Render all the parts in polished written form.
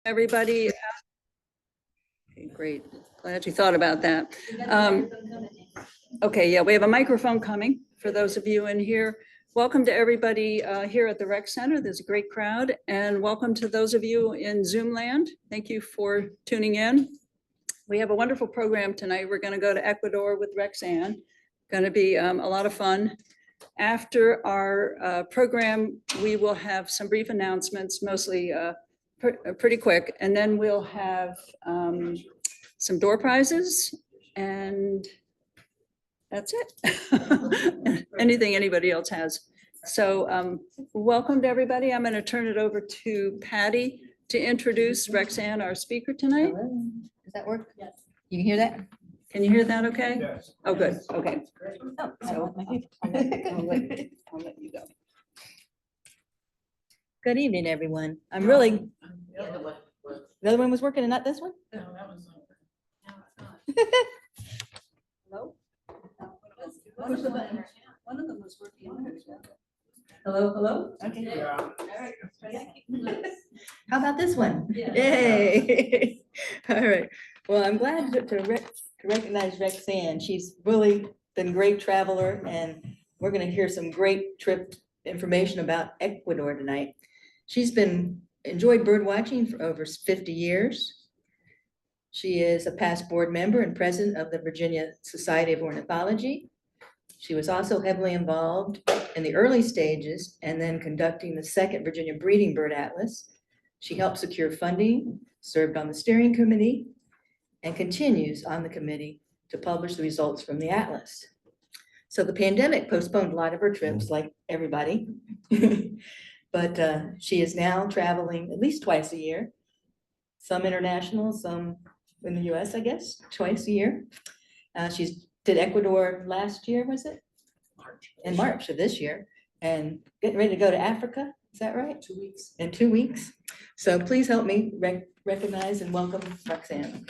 everybody. Okay, great. Glad you thought about that. Okay, yeah, we have a microphone coming for those of you in here. Welcome to everybody here at the Rec Center. There's a great crowd, and welcome to those of you in Zoom land. Thank you for tuning in. We have a wonderful program tonight. We're going to go to Ecuador with Rexanne. Going to be a lot of fun. After our program, we will have some brief announcements, mostly pretty quick, and then we'll have some door prizes, and that's it. Anything anybody else has. So welcome to everybody. I'm going to turn it over to Patty to introduce Rexanne, our speaker tonight. Hello. Does that work? Yes. You can hear that? Can you hear that okay? Yes. Oh, good. Okay. Oh, So I'll let you go. Good evening, everyone. I'm really, the other one was working and not this one? No, that was. Hello? One of them was working. Hello, hello? Okay. Yeah. How about this one? Yay. All right. Well, I'm glad to recognize Rexanne. She's really been a great traveler, and we're going to hear some great trip information about Ecuador tonight. She's enjoyed bird watching for over 50 years. She is a past board member and president of the Virginia Society of Ornithology. She was also heavily involved in the early stages and then conducting the second Virginia Breeding Bird Atlas. She helped secure funding, served on the steering committee, and continues on the committee to publish the results from the atlas. So the pandemic postponed a lot of her trips, like everybody. But she is now traveling at least twice a year, some international, some in the US, I guess, twice a year. She's did Ecuador last year, was it? March. In March of this year, and getting ready to go to Africa. Is that right? 2 weeks. In 2 weeks. So please help me recognize and welcome Rexanne.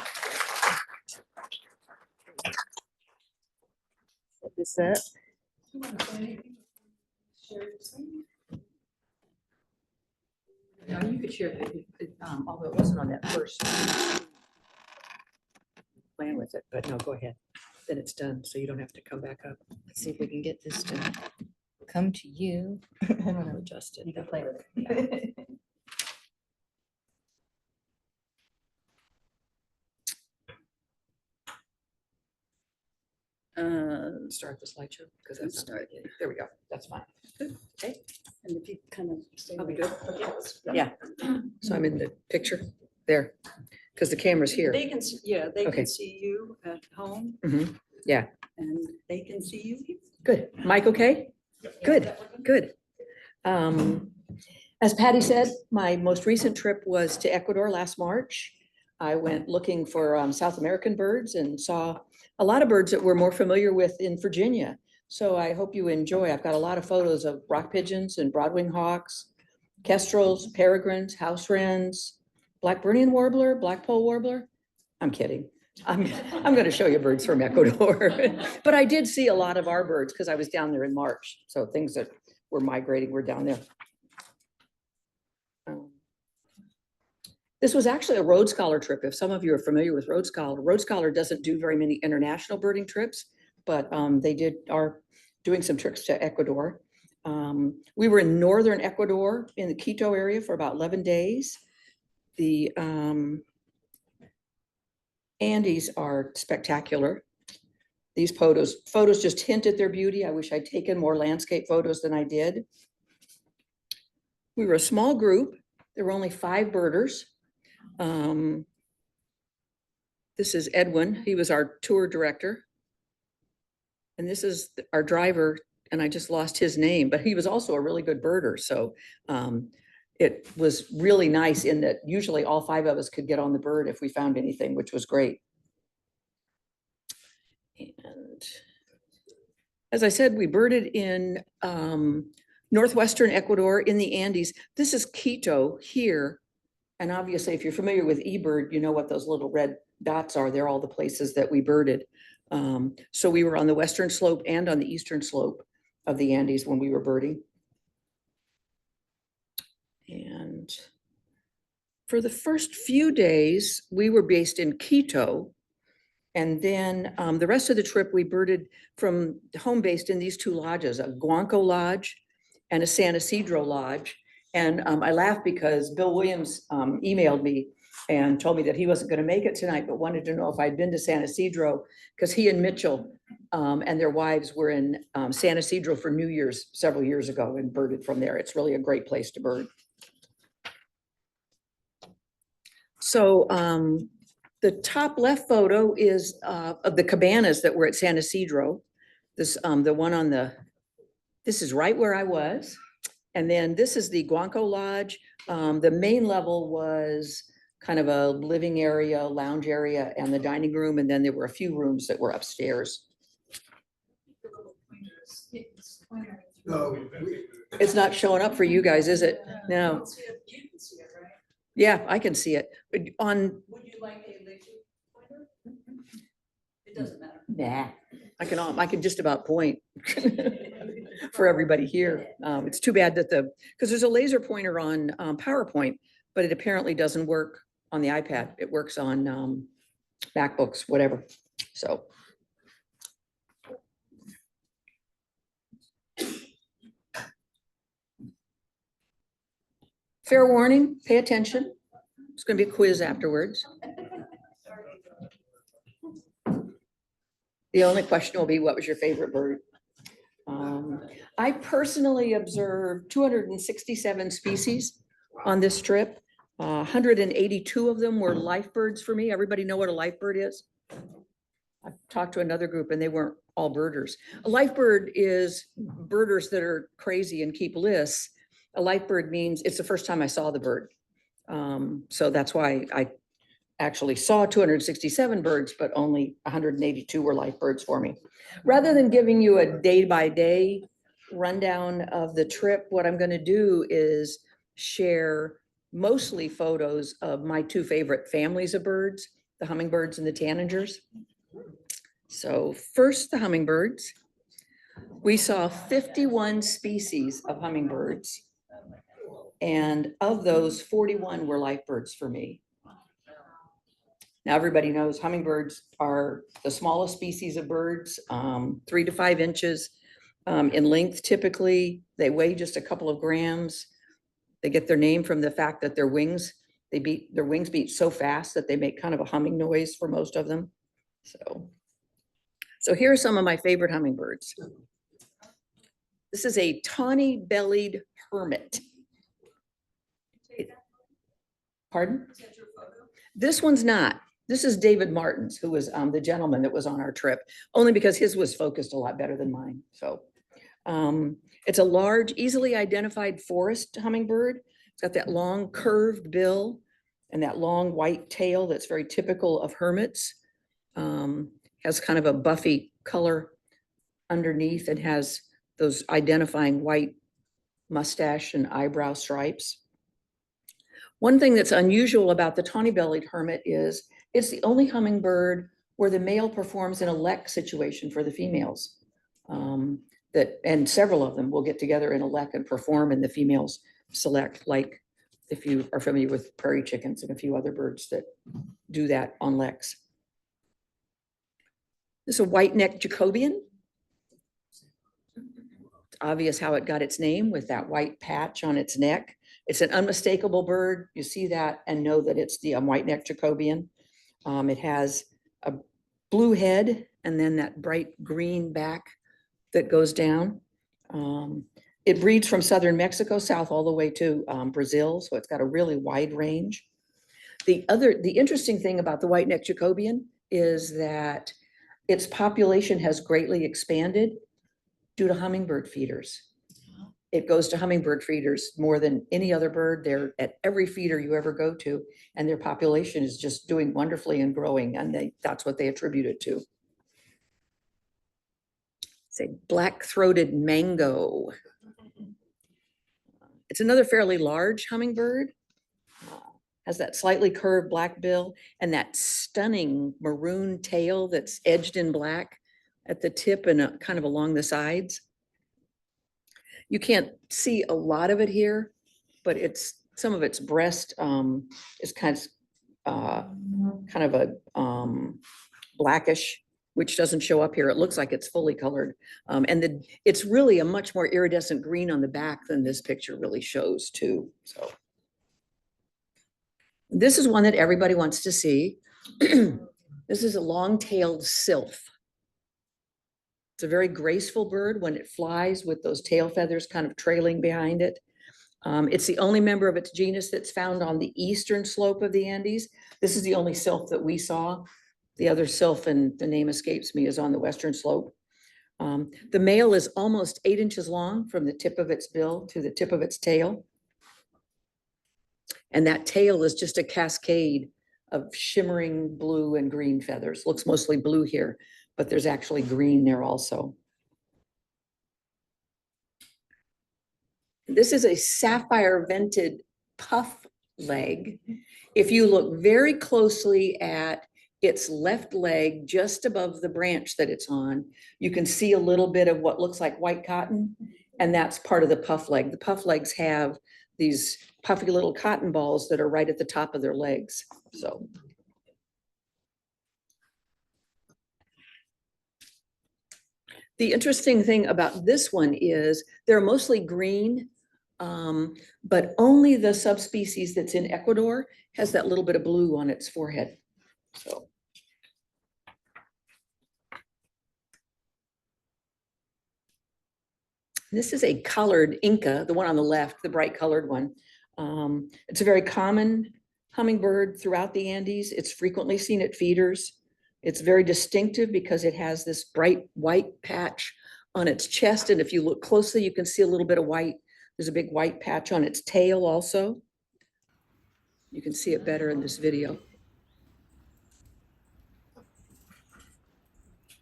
Set this up. No, you could share it, although it wasn't on that first plan with it, but no, go ahead. Then it's done, so you don't have to come back up. Let's see if we can get this to come to you. I don't know. Adjust it. You can play with it. Start the slideshow, because that's not, Start. there we go. That's fine. Good. Okay, And if you kind of stay. I'll be there. good. Yeah. So I'm in the picture there, because the camera's here. They can, yeah, they Okay. can see you at home Mhm. Yeah, and they can see you here. good. Mike, okay? Good, good. As Patty said, my most recent trip was to Ecuador last March. I went looking for South American birds and saw a lot of birds that we're more familiar with in Virginia. So I hope you enjoy. I've got a lot of photos of rock pigeons and broadwing hawks, kestrels, peregrines, house wrens, black-Burnian warbler, blackpoll warbler. I'm kidding. I'm going to show you birds from Ecuador. But I did see a lot of our birds because I was down there in March. So things that were migrating were down there. This was actually a Rhodes Scholar trip. If some of you are familiar with Rhodes Scholar doesn't do very many international birding trips, but they are doing some trips to Ecuador. We were in northern Ecuador in the Quito area for about 11 days. The Andes are spectacular. These photos just hint at their beauty. I wish I'd taken more landscape photos than I did. We were a small group. There were only 5 birders. This is Edwin. He was our tour director. And this is our driver, and I just lost his name, but he was also a really good birder. So it was really nice in that usually all 5 of us could get on the bird if we found anything, which was great. And as I said, we birded in northwestern Ecuador in the Andes. This is Quito here. And obviously, if you're familiar with eBird, you know what those little red dots are. They're all the places that we birded. So we were on the western slope and on the eastern slope of the Andes when we were birding. And For the first few days, we were based in Quito. And then the rest of the trip, we birded from home based in these two lodges, a Guanco Lodge and a San Isidro Lodge. And I laughed because Bill Williams emailed me and told me that he wasn't going to make it tonight, but wanted to know if I'd been to San Isidro, because he and Mitchell and their wives were in San Isidro for New Year's several years ago and birded from there. It's really a great place to bird. So the top left photo is of the cabanas that were at San Isidro. This, the one on this is right where I was. And then this is the Guanco Lodge. The main level was kind of a living area, lounge area, and the dining room. And then there were a few rooms that were upstairs. No, It's not showing up for you guys, is it? No. You can see it, right? Yeah, I can see it. But on, Would you like a laser pointer? It doesn't matter. nah, I can just about point for everybody here. It's too bad that because there's a laser pointer on PowerPoint, but it apparently doesn't work on the iPad. It works on MacBooks, whatever. So. Fair warning, pay attention. It's going to be a quiz afterwards. The only question will be, what was your favorite bird? I personally observed 267 species on this trip. 182 of them were life birds for me. Everybody know what a life bird is? I talked to another group and they weren't all birders. A life bird is birders that are crazy and keep lists. A life bird means it's the first time I saw the bird. So that's why I actually saw 267 birds, but only 182 were life birds for me. Rather than giving you a day-by-day rundown of the trip, what I'm going to do is share mostly photos of my two favorite families of birds, the hummingbirds and the tanagers. So first, the hummingbirds. We saw 51 species of hummingbirds. And of those, 41 were life birds for me. Now, everybody knows hummingbirds are the smallest species of birds, 3 to 5 inches in length. Typically, they weigh just a couple of grams. They get their name from the fact that their wings beat so fast that they make kind of a humming noise for most of them. So here are some of my favorite hummingbirds. This is a tawny-bellied hermit. Pardon? This one's not. This is David Martin's, who was the gentleman that was on our trip, only because his was focused a lot better than mine. So it's a large, easily identified forest hummingbird. It's got that long curved bill and that long white tail that's very typical of hermits. Has kind of a buffy color underneath and has those identifying white mustache and eyebrow stripes. One thing that's unusual about the tawny-bellied hermit is it's the only hummingbird where the male performs in a lek situation for the females. And several of them will get together in a lek and perform, and the females select, like if you are familiar with prairie chickens and a few other birds that do that on leks. This is a white-necked Jacobian. It's obvious how it got its name with that white patch on its neck. It's an unmistakable bird. You see that and know that it's the white-necked Jacobian. It has a blue head and then that bright green back that goes down. It breeds from southern Mexico south all the way to Brazil, so it's got a really wide range. The interesting thing about the white-necked Jacobian is that its population has greatly expanded due to hummingbird feeders. It goes to hummingbird feeders more than any other bird. They're at every feeder you ever go to, and their population is just doing wonderfully and growing, and that's what they attribute it to. It's a black-throated mango. It's another fairly large hummingbird. Has that slightly curved black bill and that stunning maroon tail that's edged in black at the tip and kind of along the sides. You can't see a lot of it here, but it's Some of its breast is kind of a blackish, which doesn't show up here. It looks like it's fully colored. And it's really a much more iridescent green on the back than this picture really shows too. So this is one that everybody wants to see. This is a long-tailed sylph. It's a very graceful bird when it flies with those tail feathers kind of trailing behind it. It's the only member of its genus that's found on the eastern slope of the Andes. This is the only sylph that we saw. The other sylph, and the name escapes me, is on the western slope. The male is almost 8 inches long from the tip of its bill to the tip of its tail. And that tail is just a cascade of shimmering blue and green feathers. Looks mostly blue here, but there's actually green there also. This is a sapphire vented puff leg. If you look very closely at its left leg, just above the branch that it's on, you can see a little bit of what looks like white cotton, and that's part of the puff leg. The puff legs have these puffy little cotton balls that are right at the top of their legs. So. The interesting thing about this one is they're mostly green, but only the subspecies that's in Ecuador has that little bit of blue on its forehead. So. This is a colored Inca, the one on the left, the bright colored one. It's a very common hummingbird throughout the Andes. It's frequently seen at feeders. It's very distinctive because it has this bright white patch on its chest. And if you look closely, you can see a little bit of white. There's a big white patch on its tail also. You can see it better in this video.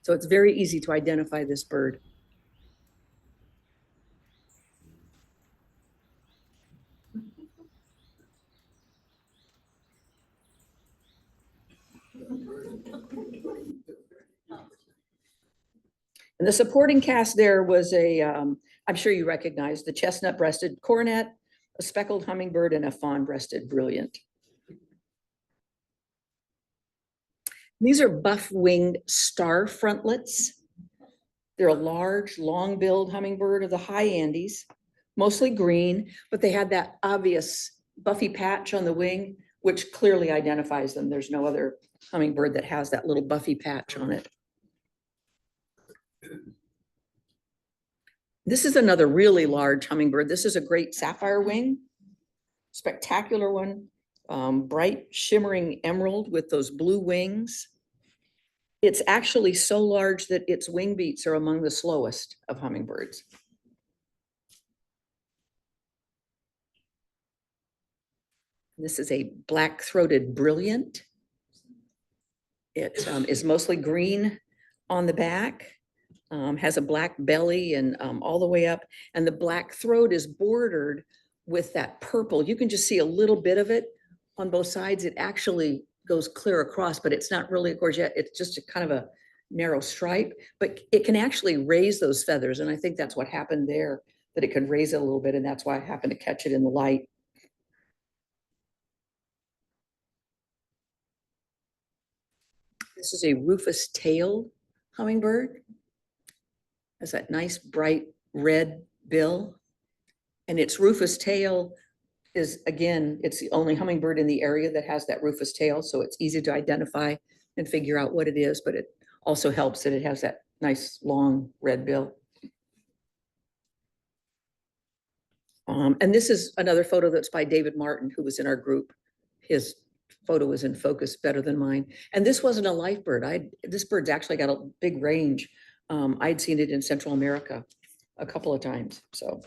So it's very easy to identify this bird. And the supporting cast there was a, I'm sure you recognize, the chestnut-breasted coronet, a speckled hummingbird, and a fawn-breasted brilliant. These are buff-winged star frontlets. They're a large, long-billed hummingbird of the high Andes, mostly green, but they had that obvious buffy patch on the wing, which clearly identifies them. There's no other hummingbird that has that little buffy patch on it. This is another really large hummingbird. This is a great sapphire wing, spectacular one, bright shimmering emerald with those blue wings. It's actually so large that its wing beats are among the slowest of hummingbirds. This is a black-throated brilliant. It is mostly green on the back. Has a black belly and all the way up, and the black throat is bordered with that purple. You can just see a little bit of it on both sides. It actually goes clear across, but it's not really a gorget. It's just a kind of a narrow stripe, but it can actually raise those feathers. And I think that's what happened there, that it could raise it a little bit. And that's why I happened to catch it in the light. This is a rufous-tailed hummingbird. Has that nice bright red bill, and its rufous tail is, again, it's the only hummingbird in the area that has that rufous tail, so it's easy to identify and figure out what it is, but it also helps that it has that nice long red bill. And this is another photo that's by David Martin, who was in our group. His photo was in focus better than mine. And this wasn't a life bird. This bird's actually got a big range. I'd seen it in Central America a couple of times. So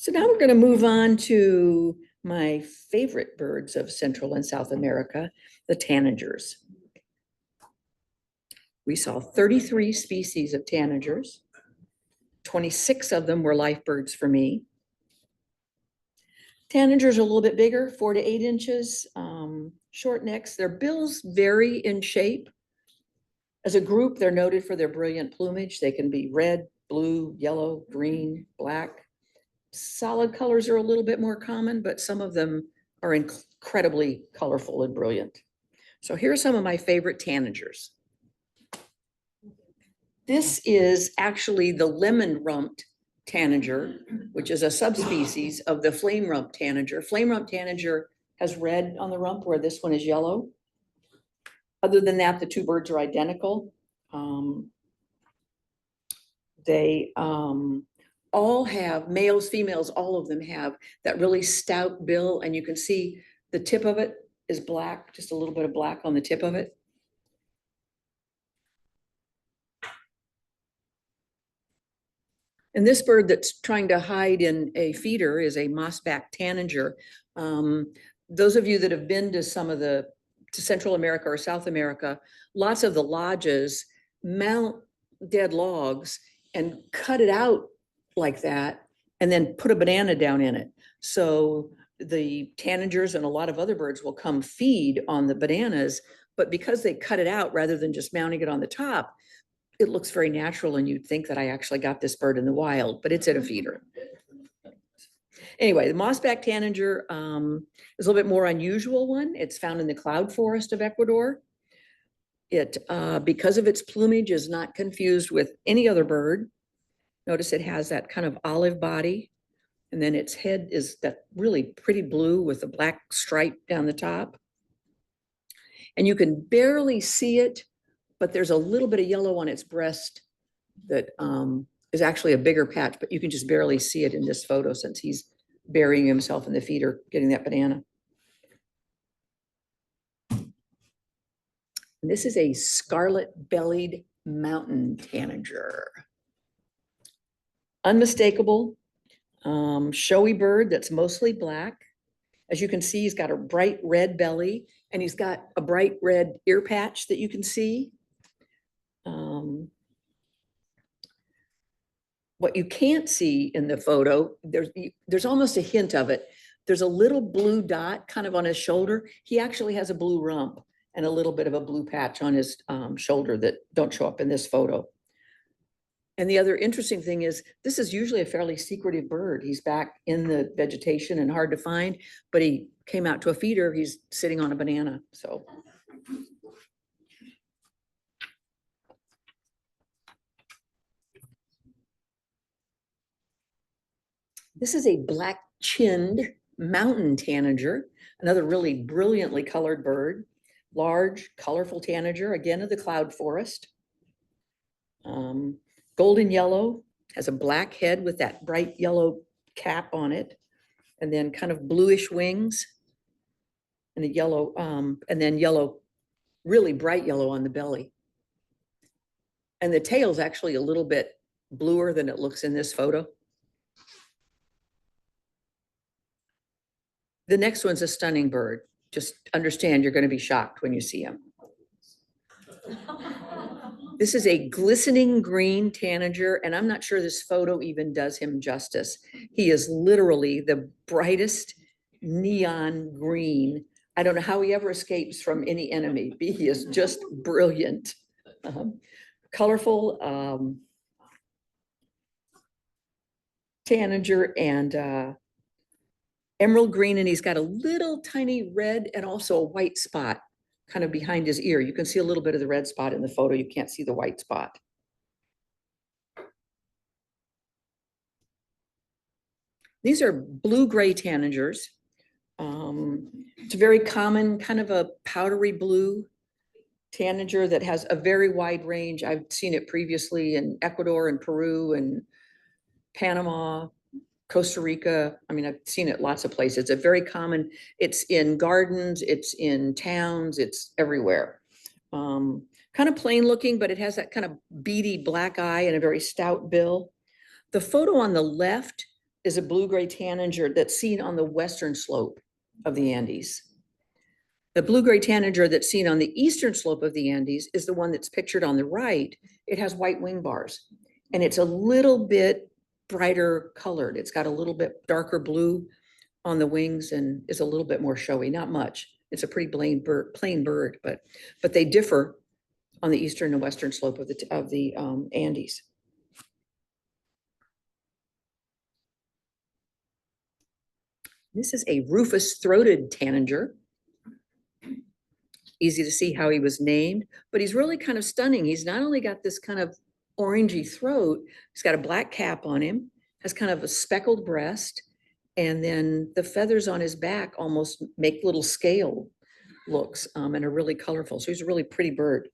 now we're going to move on to my favorite birds of Central and South America, the tanagers. We saw 33 species of tanagers. 26 of them were life birds for me. Tanagers are a little bit bigger, 4 to 8 inches, short necks. Their bills vary in shape. As a group, they're noted for their brilliant plumage. They can be red, blue, yellow, green, black. solid colors are a little bit more common, but some of them are incredibly colorful and brilliant. So here are some of my favorite tanagers. This is actually the lemon-rumped tanager, which is a subspecies of the flame rump tanager. Flame rump tanager has red on the rump where this one is yellow. Other than that, the two birds are identical. They all have, males, females, all of them have that really stout bill, and you can see the tip of it is black, just a little bit of black on the tip of it. And this bird that's trying to hide in a feeder is a mossback tanager. Those of you that have been to some of to Central America or South America, lots of the lodges mount dead logs and cut it out like that, and then put a banana down in it. So the tanagers and a lot of other birds will come feed on the bananas, but because they cut it out rather than just mounting it on the top, it looks very natural, and you'd think that I actually got this bird in the wild, but it's in a feeder. Anyway, the mossback tanager is a little bit more unusual one. It's found in the cloud forest of Ecuador. It, because of its plumage, is not confused with any other bird. Notice it has that kind of olive body, and then its head is that really pretty blue with a black stripe down the top. And you can barely see it, but there's a little bit of yellow on its breast that is actually a bigger patch, but you can just barely see it in this photo since he's burying himself in the feeder, getting that banana. And this is a scarlet-bellied mountain tanager. Unmistakable, showy bird that's mostly black. As you can see, he's got a bright red belly, and he's got a bright red ear patch that you can see. What you can't see in the photo, there's almost a hint of it. There's a little blue dot kind of on his shoulder. He actually has a blue rump and a little bit of a blue patch on his shoulder that don't show up in this photo. And the other interesting thing is, this is usually a fairly secretive bird. He's back in the vegetation and hard to find, but he came out to a feeder. He's sitting on a banana, so. This is a black-chinned mountain tanager, another really brilliantly colored bird. Large, colorful tanager, again of the cloud forest. Golden yellow, has a black head with that bright yellow cap on it, and then kind of bluish wings, and a yellow, and then yellow, really bright yellow on the belly. And the tail's actually a little bit bluer than it looks in this photo. The next one's a stunning bird. Just understand you're going to be shocked when you see him. This is a glistening green tanager, and I'm not sure this photo even does him justice. He is literally the brightest neon green. I don't know how he ever escapes from any enemy. He is just brilliant. Colorful tanager and emerald green, and he's got a little tiny red and also a white spot kind of behind his ear. You can see a little bit of the red spot in the photo. You can't see the white spot. These are blue-gray tanagers. It's a very common kind of a powdery blue tanager that has a very wide range. I've seen it previously in Ecuador and Peru and Panama, Costa Rica. I mean, I've seen it lots of places. It's a very common, it's in gardens, it's in towns, it's everywhere. Kind of plain looking, but it has that kind of beady black eye and a very stout bill. The photo on the left is a blue-gray tanager that's seen on the western slope of the Andes. The blue-gray tanager that's seen on the eastern slope of the Andes is the one that's pictured on the right. It has white wing bars, and it's a little bit brighter colored. It's got a little bit darker blue on the wings and is a little bit more showy, not much. It's a pretty plain bird, but they differ on the eastern and western slope of the Andes. This is a rufous-throated tanager. Easy to see how he was named, but he's really kind of stunning. He's not only got this kind of orangey throat, he's got a black cap on him, has kind of a speckled breast, and then the feathers on his back almost make little scale looks and are really colorful. So he's a really pretty bird.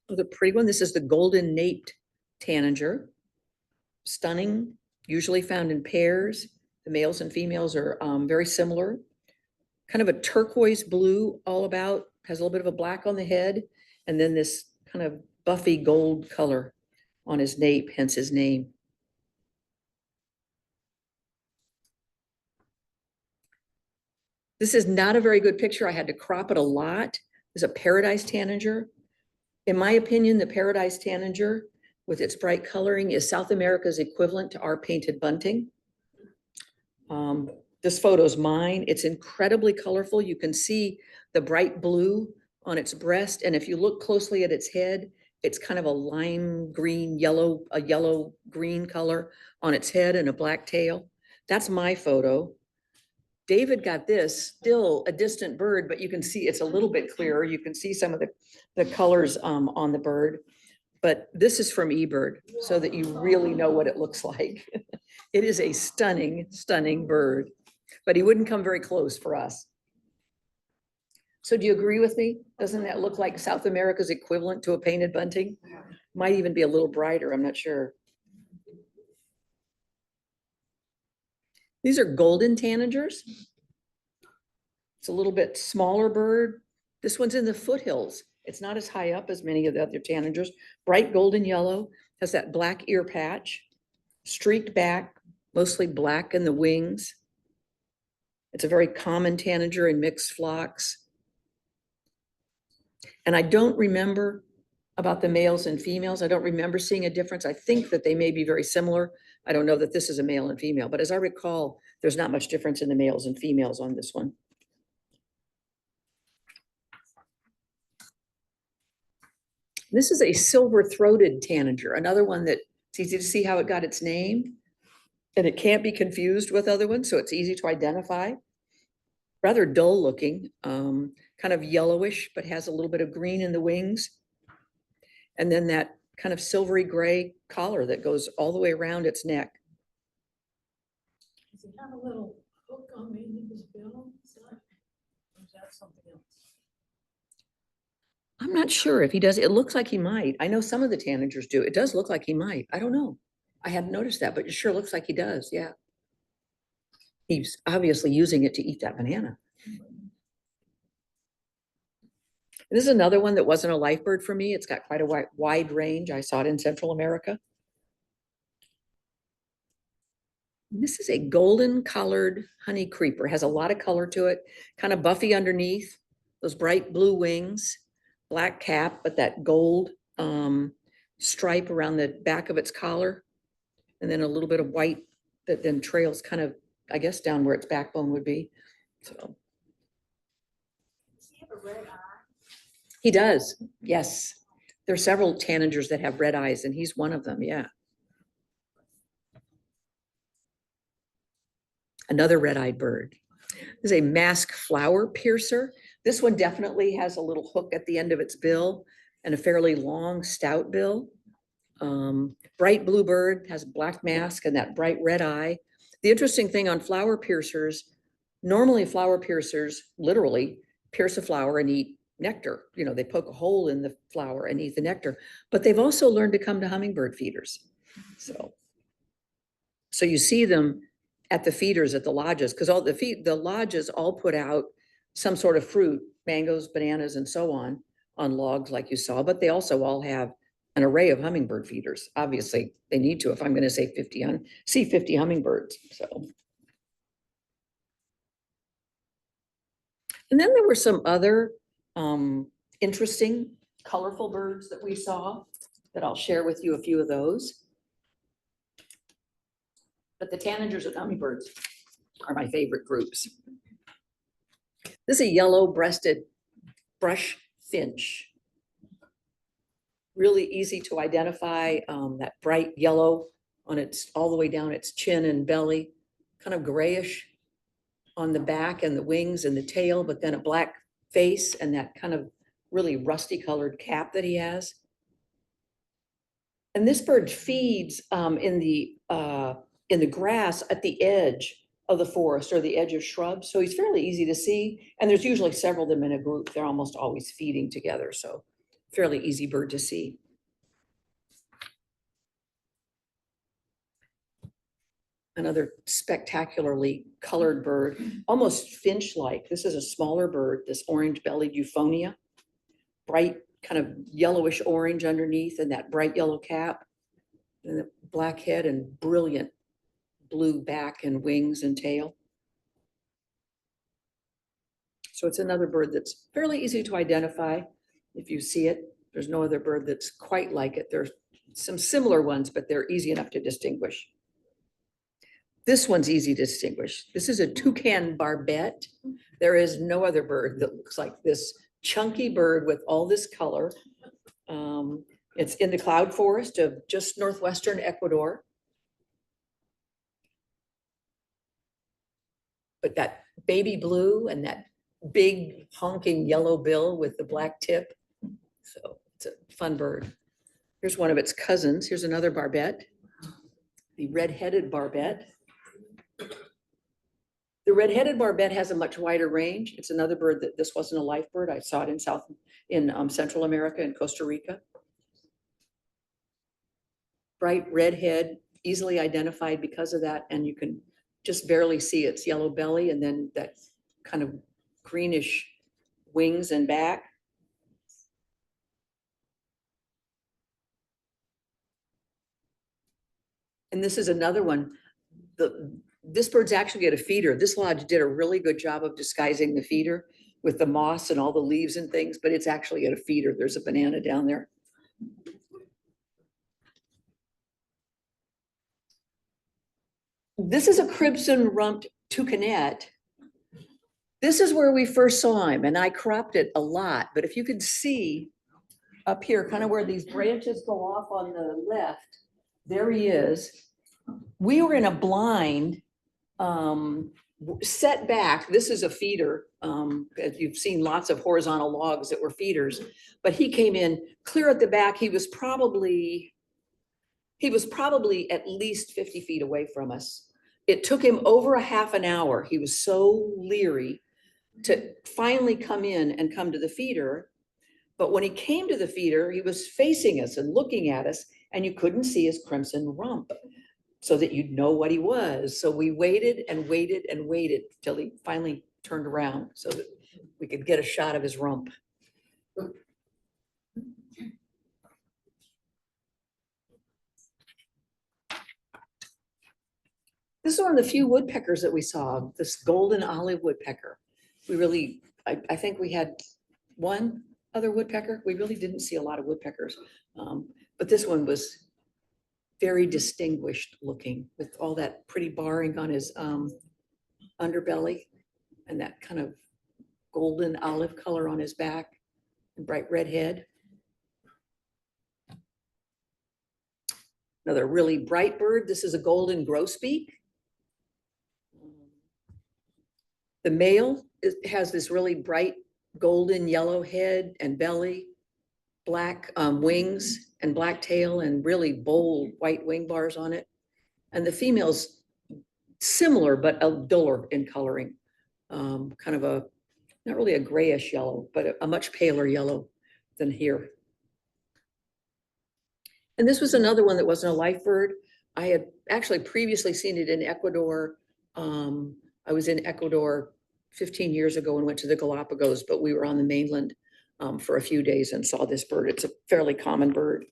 The pretty one, this is the golden naped tanager. Stunning, usually found in pairs. The males and females are very similar. Kind of a turquoise blue all about, has a little bit of a black on the head, and then this kind of buffy gold color on his nape, hence his name. This is not a very good picture. I had to crop it a lot. It's a paradise tanager. In my opinion, the paradise tanager with its bright coloring is South America's equivalent to our painted bunting. This photo is mine. It's incredibly colorful. You can see the bright blue on its breast. And if you look closely at its head, it's kind of a lime green, yellow, a yellow green color on its head and a black tail. That's my photo. David got this, still a distant bird, but you can see it's a little bit clearer. You can see some of the colors on the bird. But this is from eBird, so that you really know what it looks like. It is a stunning, stunning bird, but he wouldn't come very close for us. So do you agree with me? Doesn't that look like South America's equivalent to a painted bunting? Might even be a little brighter, I'm not sure. These are golden tanagers. It's a little bit smaller bird. This one's in the foothills. It's not as high up as many of the other tanagers. Bright golden yellow, has that black ear patch, streaked back, mostly black in the wings. It's a very common tanager in mixed flocks. And I don't remember about the males and females. I don't remember seeing a difference. I think that they may be very similar. I don't know that this is a male and female, but as I recall, there's not much difference in the males and females on this one. This is a silver-throated tanager, another one that it's easy to see how it got its name, and it can't be confused with other ones, so it's easy to identify. Rather dull looking, kind of yellowish, but has a little bit of green in the wings. And then that kind of silvery gray collar that goes all the way around its neck. Does it have a little hook on the end of his bill? Or is that something else? I'm not sure if he does. It looks like he might. I know some of the tanagers do. It does look like he might. I don't know. I hadn't noticed that, but it sure looks like he does. Yeah. He's obviously using it to eat that banana. This is another one that wasn't a life bird for me. It's got quite a wide range. I saw it in Central America. And this is a golden collared honey creeper. Has a lot of color to it, kind of buffy underneath, those bright blue wings, black cap, but that gold stripe around the back of its collar, and then a little bit of white that then trails kind of, I guess, down where its backbone would be. So Does he have a red eye? he does, yes. There are several tanagers that have red eyes, and he's one of them, yeah. Another red-eyed bird. This is a mask flower piercer. This one definitely has a little hook at the end of its bill and a fairly long, stout bill. Bright blue bird, has a black mask and that bright red eye. The interesting thing on flower piercers, normally flower piercers literally pierce a flower and eat nectar. You know, they poke a hole in the flower and eat the nectar, but they've also learned to come to hummingbird feeders. So you see them at the feeders at the lodges, because all the lodges all put out some sort of fruit, mangoes, bananas, and so on logs like you saw, but they also all have an array of hummingbird feeders. Obviously, they need to if I'm going to say 50 hummingbirds. So, and then there were some other interesting, colorful birds that we saw that I'll share with you a few of those. But the tanagers and hummingbirds are my favorite groups. This is a yellow-breasted brush finch. really easy to identify, that bright yellow on its, all the way down its chin and belly, kind of grayish on the back and the wings and the tail, but then a black face and that kind of really rusty colored cap that he has. And this bird feeds in the grass at the edge of the forest or the edge of shrubs. So he's fairly easy to see. And there's usually several of them in a group. They're almost always feeding together. So fairly easy bird to see. Another spectacularly colored bird, almost finch-like. This is a smaller bird, this orange-bellied euphonia, bright kind of yellowish orange underneath and that bright yellow cap and the black head and brilliant blue back and wings and tail. So it's another bird that's fairly easy to identify if you see it. There's no other bird that's quite like it. There's some similar ones, but they're easy enough to distinguish. This one's easy to distinguish. This is a toucan barbet. There is no other bird that looks like this chunky bird with all this color. It's in the cloud forest of just northwestern Ecuador. But that baby blue and that big honking yellow bill with the black tip. So it's a fun bird. Here's one of its cousins. Here's another barbet, the red-headed barbet. The red-headed barbet has a much wider range. It's another bird that this wasn't a life bird. I saw it in Central America and Costa Rica. Bright red head, easily identified because of that, and you can just barely see its yellow belly and then that kind of greenish wings and back. And this is another one. This bird's actually at a feeder. This lodge did a really good job of disguising the feeder with the moss and all the leaves and things, but it's actually at a feeder. There's a banana down there. This is a crimson-rumped toucanet. This is where we first saw him, and I cropped it a lot, but if you could see up here, kind of where these branches go off on the left, there he is. We were in a blind set back. This is a feeder. You've seen lots of horizontal logs that were feeders, but he came in clear at the back. He was probably at least 50 feet away from us. It took him over a half an hour. He was so leery to finally come in and come to the feeder. But when he came to the feeder, he was facing us and looking at us, and you couldn't see his crimson rump so that you'd know what he was. So we waited and waited and waited till he finally turned around so that we could get a shot of his rump. This is one of the few woodpeckers that we saw, this golden olive woodpecker. I think we had one other woodpecker. We really didn't see a lot of woodpeckers, but this one was very distinguished looking with all that pretty barring on his underbelly and that kind of golden olive color on his back and bright red head. Another really bright bird. This is a golden grosbeak. The male has this really bright golden yellow head and belly, black wings and black tail and really bold white wing bars on it. And the female's similar, but a duller in coloring, kind of a, not really a grayish yellow, but a much paler yellow than here. And this was another one that wasn't a life bird. I had actually previously seen it in Ecuador. I was in Ecuador 15 years ago and went to the Galapagos, but we were on the mainland for a few days and saw this bird. It's a fairly common bird.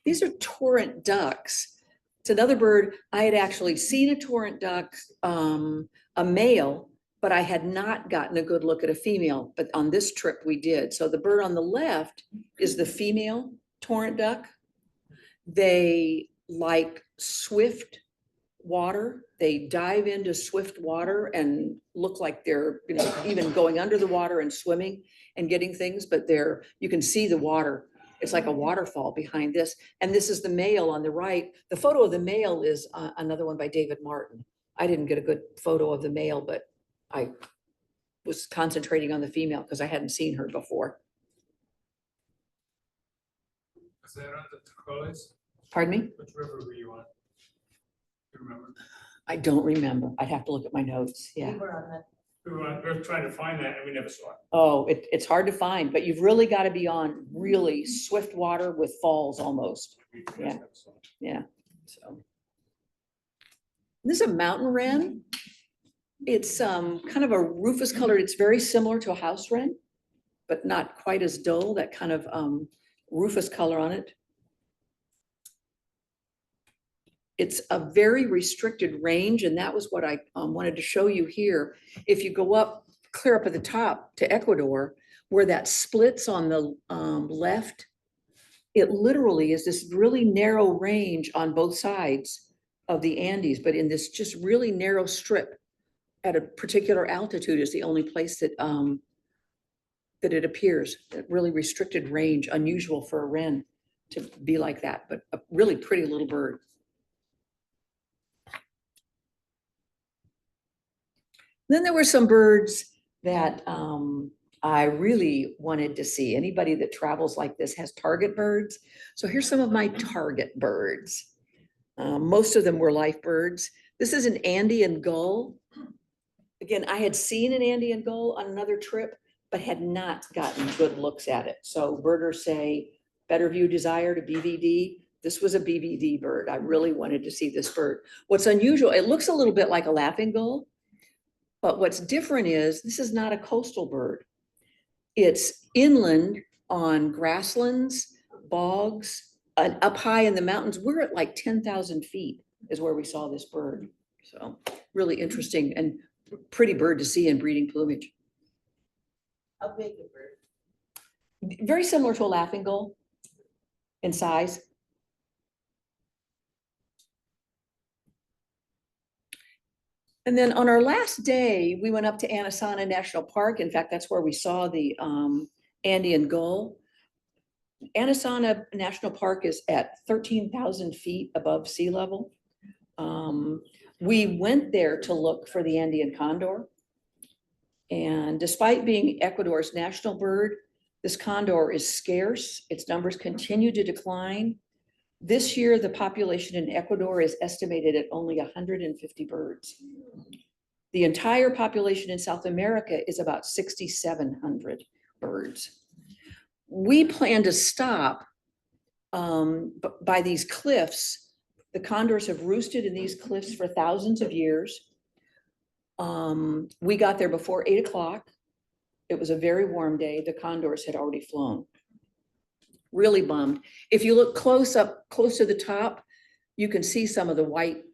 These are torrent ducks. It's another bird. I had actually seen a torrent duck, a male, but I had not gotten a good look at a female, but on this trip we did. So the bird on the left is the female torrent duck. They like swift, water. They dive into swift water and look like they're, you know, even going under the water and swimming and getting things, but you can see the water. It's like a waterfall behind this. And this is the male on the right. The photo of the male is another one by David Martin. I didn't get a good photo of the male, but I was concentrating on the female because I hadn't seen her before. Was that on the turquoise? Pardon me? Which river were you on? Do you remember? I don't remember. I'd have to look at my notes. Yeah. We were trying to find that and we never saw it. Oh, it's hard to find, but you've really got to be on really swift water with falls almost. We just Yeah. never saw it. Yeah, so. This is a mountain wren. It's kind of a rufous colored, it's very similar to a house wren, but not quite as dull, that kind of rufous color on it. It's a very restricted range, and that was what I wanted to show you here. If you go up, clear up at the top to Ecuador, where that splits on the left, it literally is this really narrow range on both sides of the Andes, but in this just really narrow strip at a particular altitude is the only place that that it appears, a really restricted range, unusual for a wren to be like that, but a really pretty little bird. Then there were some birds that I really wanted to see. Anybody that travels like this has target birds. So here's some of my target birds. Most of them were life birds. This is an Andean gull. Again, I had seen an Andean gull on another trip, but had not gotten good looks at it. So birders say, better view desire to BVD. This was a BVD bird. I really wanted to see this bird. What's unusual, it looks a little bit like a laughing gull, but what's different is this is not a coastal bird. It's inland on grasslands, bogs, and up high in the mountains. We're at like 10,000 feet is where we saw this bird. So really interesting and pretty bird to see in breeding plumage. How big a bird? Very similar to a laughing gull in size. And then on our last day, we went up to Anasana National Park. In fact, that's where we saw the Andean gull. Anasana National Park is at 13,000 feet above sea level. We went there to look for the Andean condor. And despite being Ecuador's national bird, this condor is scarce. Its numbers continue to decline. This year, the population in Ecuador is estimated at only 150 birds. The entire population in South America is about 6,700 birds. We plan to stop by these cliffs. The condors have roosted in these cliffs for thousands of years. We got there before 8 o'clock. It was a very warm day. The condors had already flown. Really bummed. If you look close to the top, you can see some of the white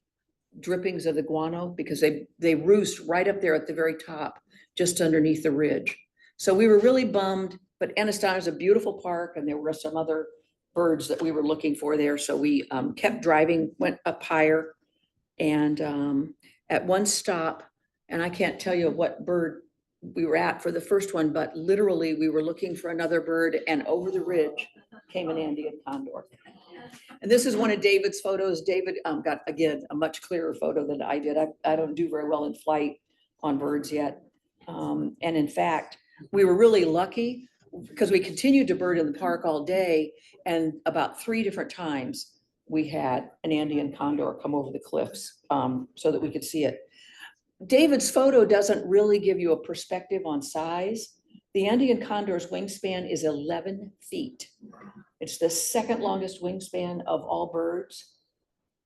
drippings of the guano because they roost right up there at the very top, just underneath the ridge. So we were really bummed, but Anasana is a beautiful park and there were some other birds that we were looking for there. So we kept driving, went up higher, and at one stop, and I can't tell you what bird we were at for the first one, but literally we were looking for another bird, and over the ridge came an Andean condor. And this is one of David's photos. David got, again, a much clearer photo than I did. I don't do very well in flight on birds yet. And in fact, we were really lucky because we continued to bird in the park all day, and about 3 different times we had an Andean condor come over the cliffs so that we could see it. David's photo doesn't really give you a perspective on size. The Andean condor's wingspan is 11 feet. It's the second longest wingspan of all birds.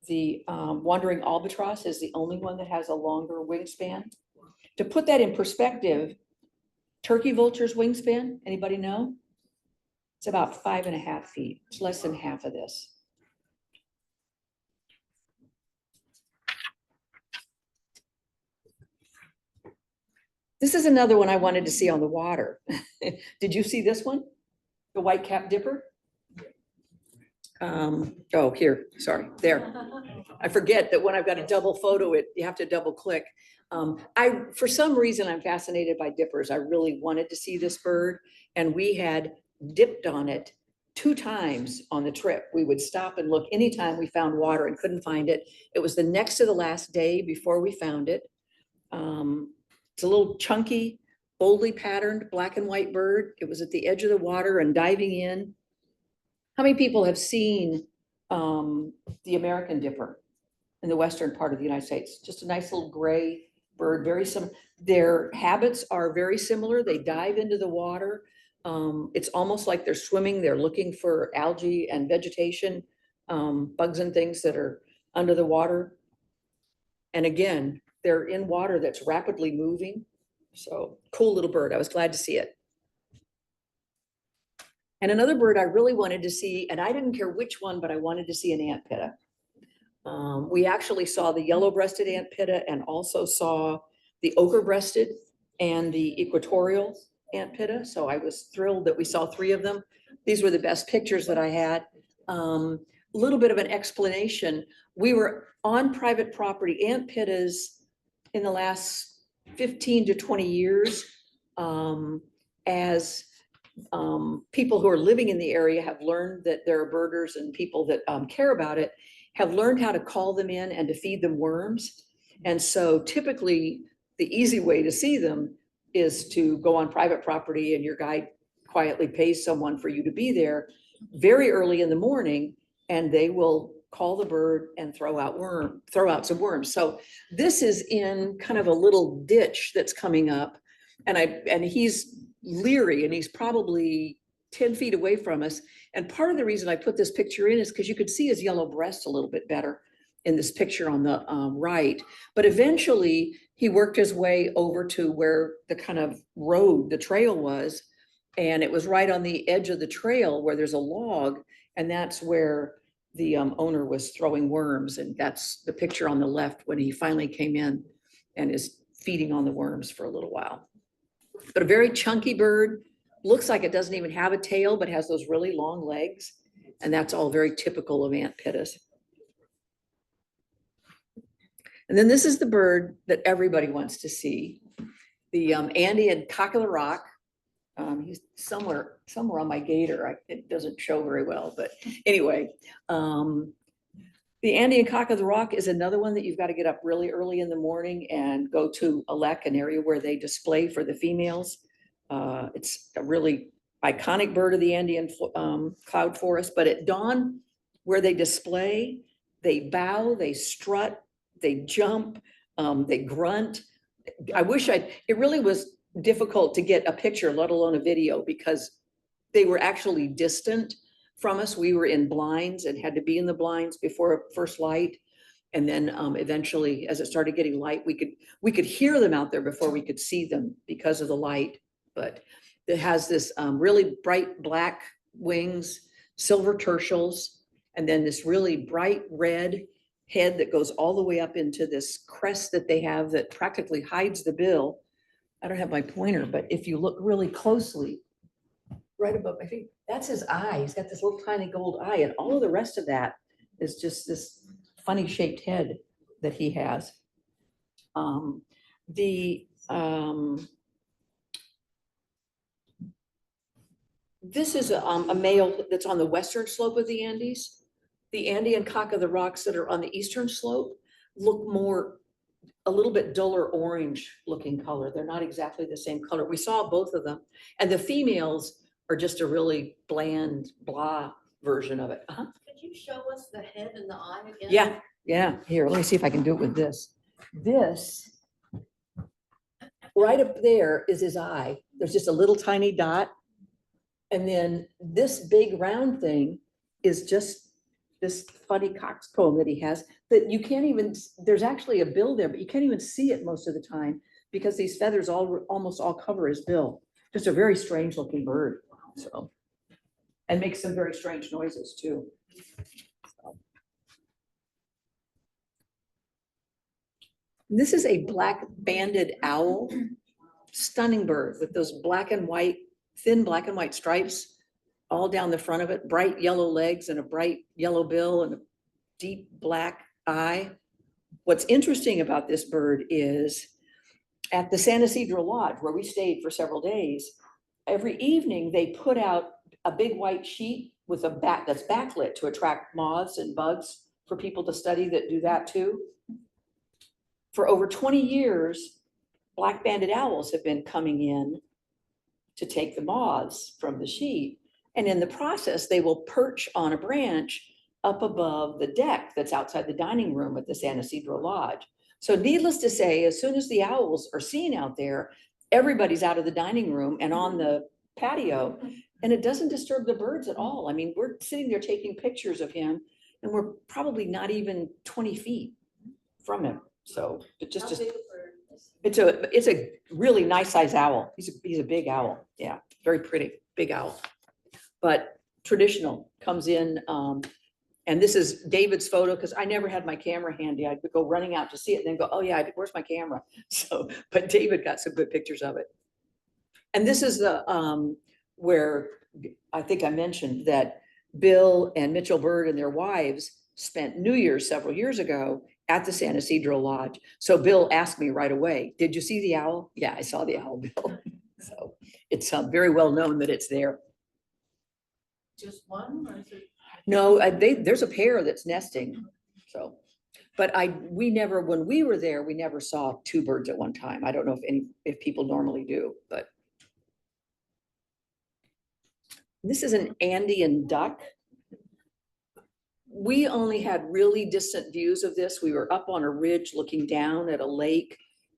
The wandering albatross is the only one that has a longer wingspan. To put that in perspective, turkey vulture's wingspan, anybody know? It's about 5.5 feet. It's less than half of this. This is another one I wanted to see on the water. Did you see this one? The white-capped dipper? Oh, here, sorry, there. I forget that when I've got a double photo, you have to double click. For some reason, I'm fascinated by dippers. I really wanted to see this bird, and we had dipped on it 2 times on the trip. We would stop and look anytime we found water and couldn't find it. It was the next to the last day before we found it. It's a little chunky, boldly patterned black and white bird. It was at the edge of the water and diving in. How many people have seen the American dipper in the western part of the United States? Just a nice little gray bird, very similar. Their habits are very similar. They dive into the water. It's almost like they're swimming. They're looking for algae and vegetation, bugs and things that are under the water. And again, they're in water that's rapidly moving. So cool little bird. I was glad to see it. And another bird I really wanted to see, and I didn't care which one, but I wanted to see an ant pitta. We actually saw the yellow-breasted ant pitta and also saw the ochre-breasted and the equatorial ant pitta. So I was thrilled that we saw 3 of them. These were the best pictures that I had. A little bit of an explanation. We were on private property. Ant pittas in the last 15 to 20 years, as people who are living in the area have learned that there are birders and people that care about it, have learned how to call them in and to feed them worms. And so typically the easy way to see them is to go on private property and your guide quietly pays someone for you to be there very early in the morning, and they will call the bird and throw out some worms. So this is in kind of a little ditch that's coming up, and he's leery, and he's probably 10 feet away from us. And part of the reason I put this picture in is because you could see his yellow breast a little bit better in this picture on the right. But eventually he worked his way over to where the kind of road, the trail was, and it was right on the edge of the trail where there's a log, and that's where the owner was throwing worms. And that's the picture on the left when he finally came in and is feeding on the worms for a little while. But a very chunky bird, looks like it doesn't even have a tail, but has those really long legs. And that's all very typical of ant pittas. And then this is the bird that everybody wants to see, the Andean cock of the rock. He's somewhere on my gator. It doesn't show very well, but anyway, the Andean cock of the rock is another one that you've got to get up really early in the morning and go to Alec, an area where they display for the females. It's a really iconic bird of the Andean cloud forest, but at dawn where they display, they bow, they strut, they jump, they grunt. It really was difficult to get a picture, let alone a video, because they were actually distant from us. We were in blinds and had to be in the blinds before first light. And then eventually, as it started getting light, we could hear them out there before we could see them because of the light. But it has this really bright black wings, silver tertials, and then this really bright red head that goes all the way up into this crest that they have that practically hides the bill. I don't have my pointer, but if you look really closely, right above my feet, that's his eye. He's got this little tiny gold eye, and all of the rest of that is just funny shaped head that he has. This is a male that's on the western slope of the Andes. The Andean cock of the rocks that are on the eastern slope look a little bit duller orange looking color. They're not exactly the same color. We saw both of them, and the females are just a really bland, blah version of it. Could you show us the head and the eye again? Yeah. Here, let me see if I can do it with this. This right up there is his eye. There's just a little tiny dot. And then this big round thing is just this funny coxcomb that he has that you can't even, there's actually a bill there, but you can't even see it most of the time because these feathers almost all cover his bill. Just a very strange looking bird. So, and makes some very strange noises too. So. This is a black banded owl, stunning bird with those black and white, thin black and white stripes all down the front of it, bright yellow legs and a bright yellow bill and a deep black eye. What's interesting about this bird is at the San Isidro Lodge, where we stayed for several days, every evening they put out a big white sheet with a bat that's backlit to attract moths and bugs for people to study that do that too. For over 20 years, black-banded owls have been coming in to take the moths from the sheet. And in the process, they will perch on a branch up above the deck that's outside the dining room at the San Isidro Lodge. So needless to say, as soon as the owls are seen out there, everybody's out of the dining room and on the patio, and it doesn't disturb the birds at all. I mean, we're sitting there taking pictures of him and we're probably not even 20 feet from him. So it just, it's a really nice size owl. He's a big owl. Yeah, very pretty, big owl. But traditional comes in, and this is David's photo because I never had my camera handy. I'd go running out to see it and then go, oh yeah, where's my camera? So, but David got some good pictures of it. And this is the, where I think I mentioned that Bill and Mitchell Bird and their wives spent New Year's several years ago at the San Isidro Lodge. So Bill asked me right away, did you see the owl? Yeah, I saw the owl, Bill. So it's very well known that it's there. Just one, or is it? No, there's a pair that's nesting, so. But we never, when we were there, we never saw two birds at one time. I don't know if people normally do, but. This is an Andean duck. We only had really distant views of this. We were up on a ridge looking down at a lake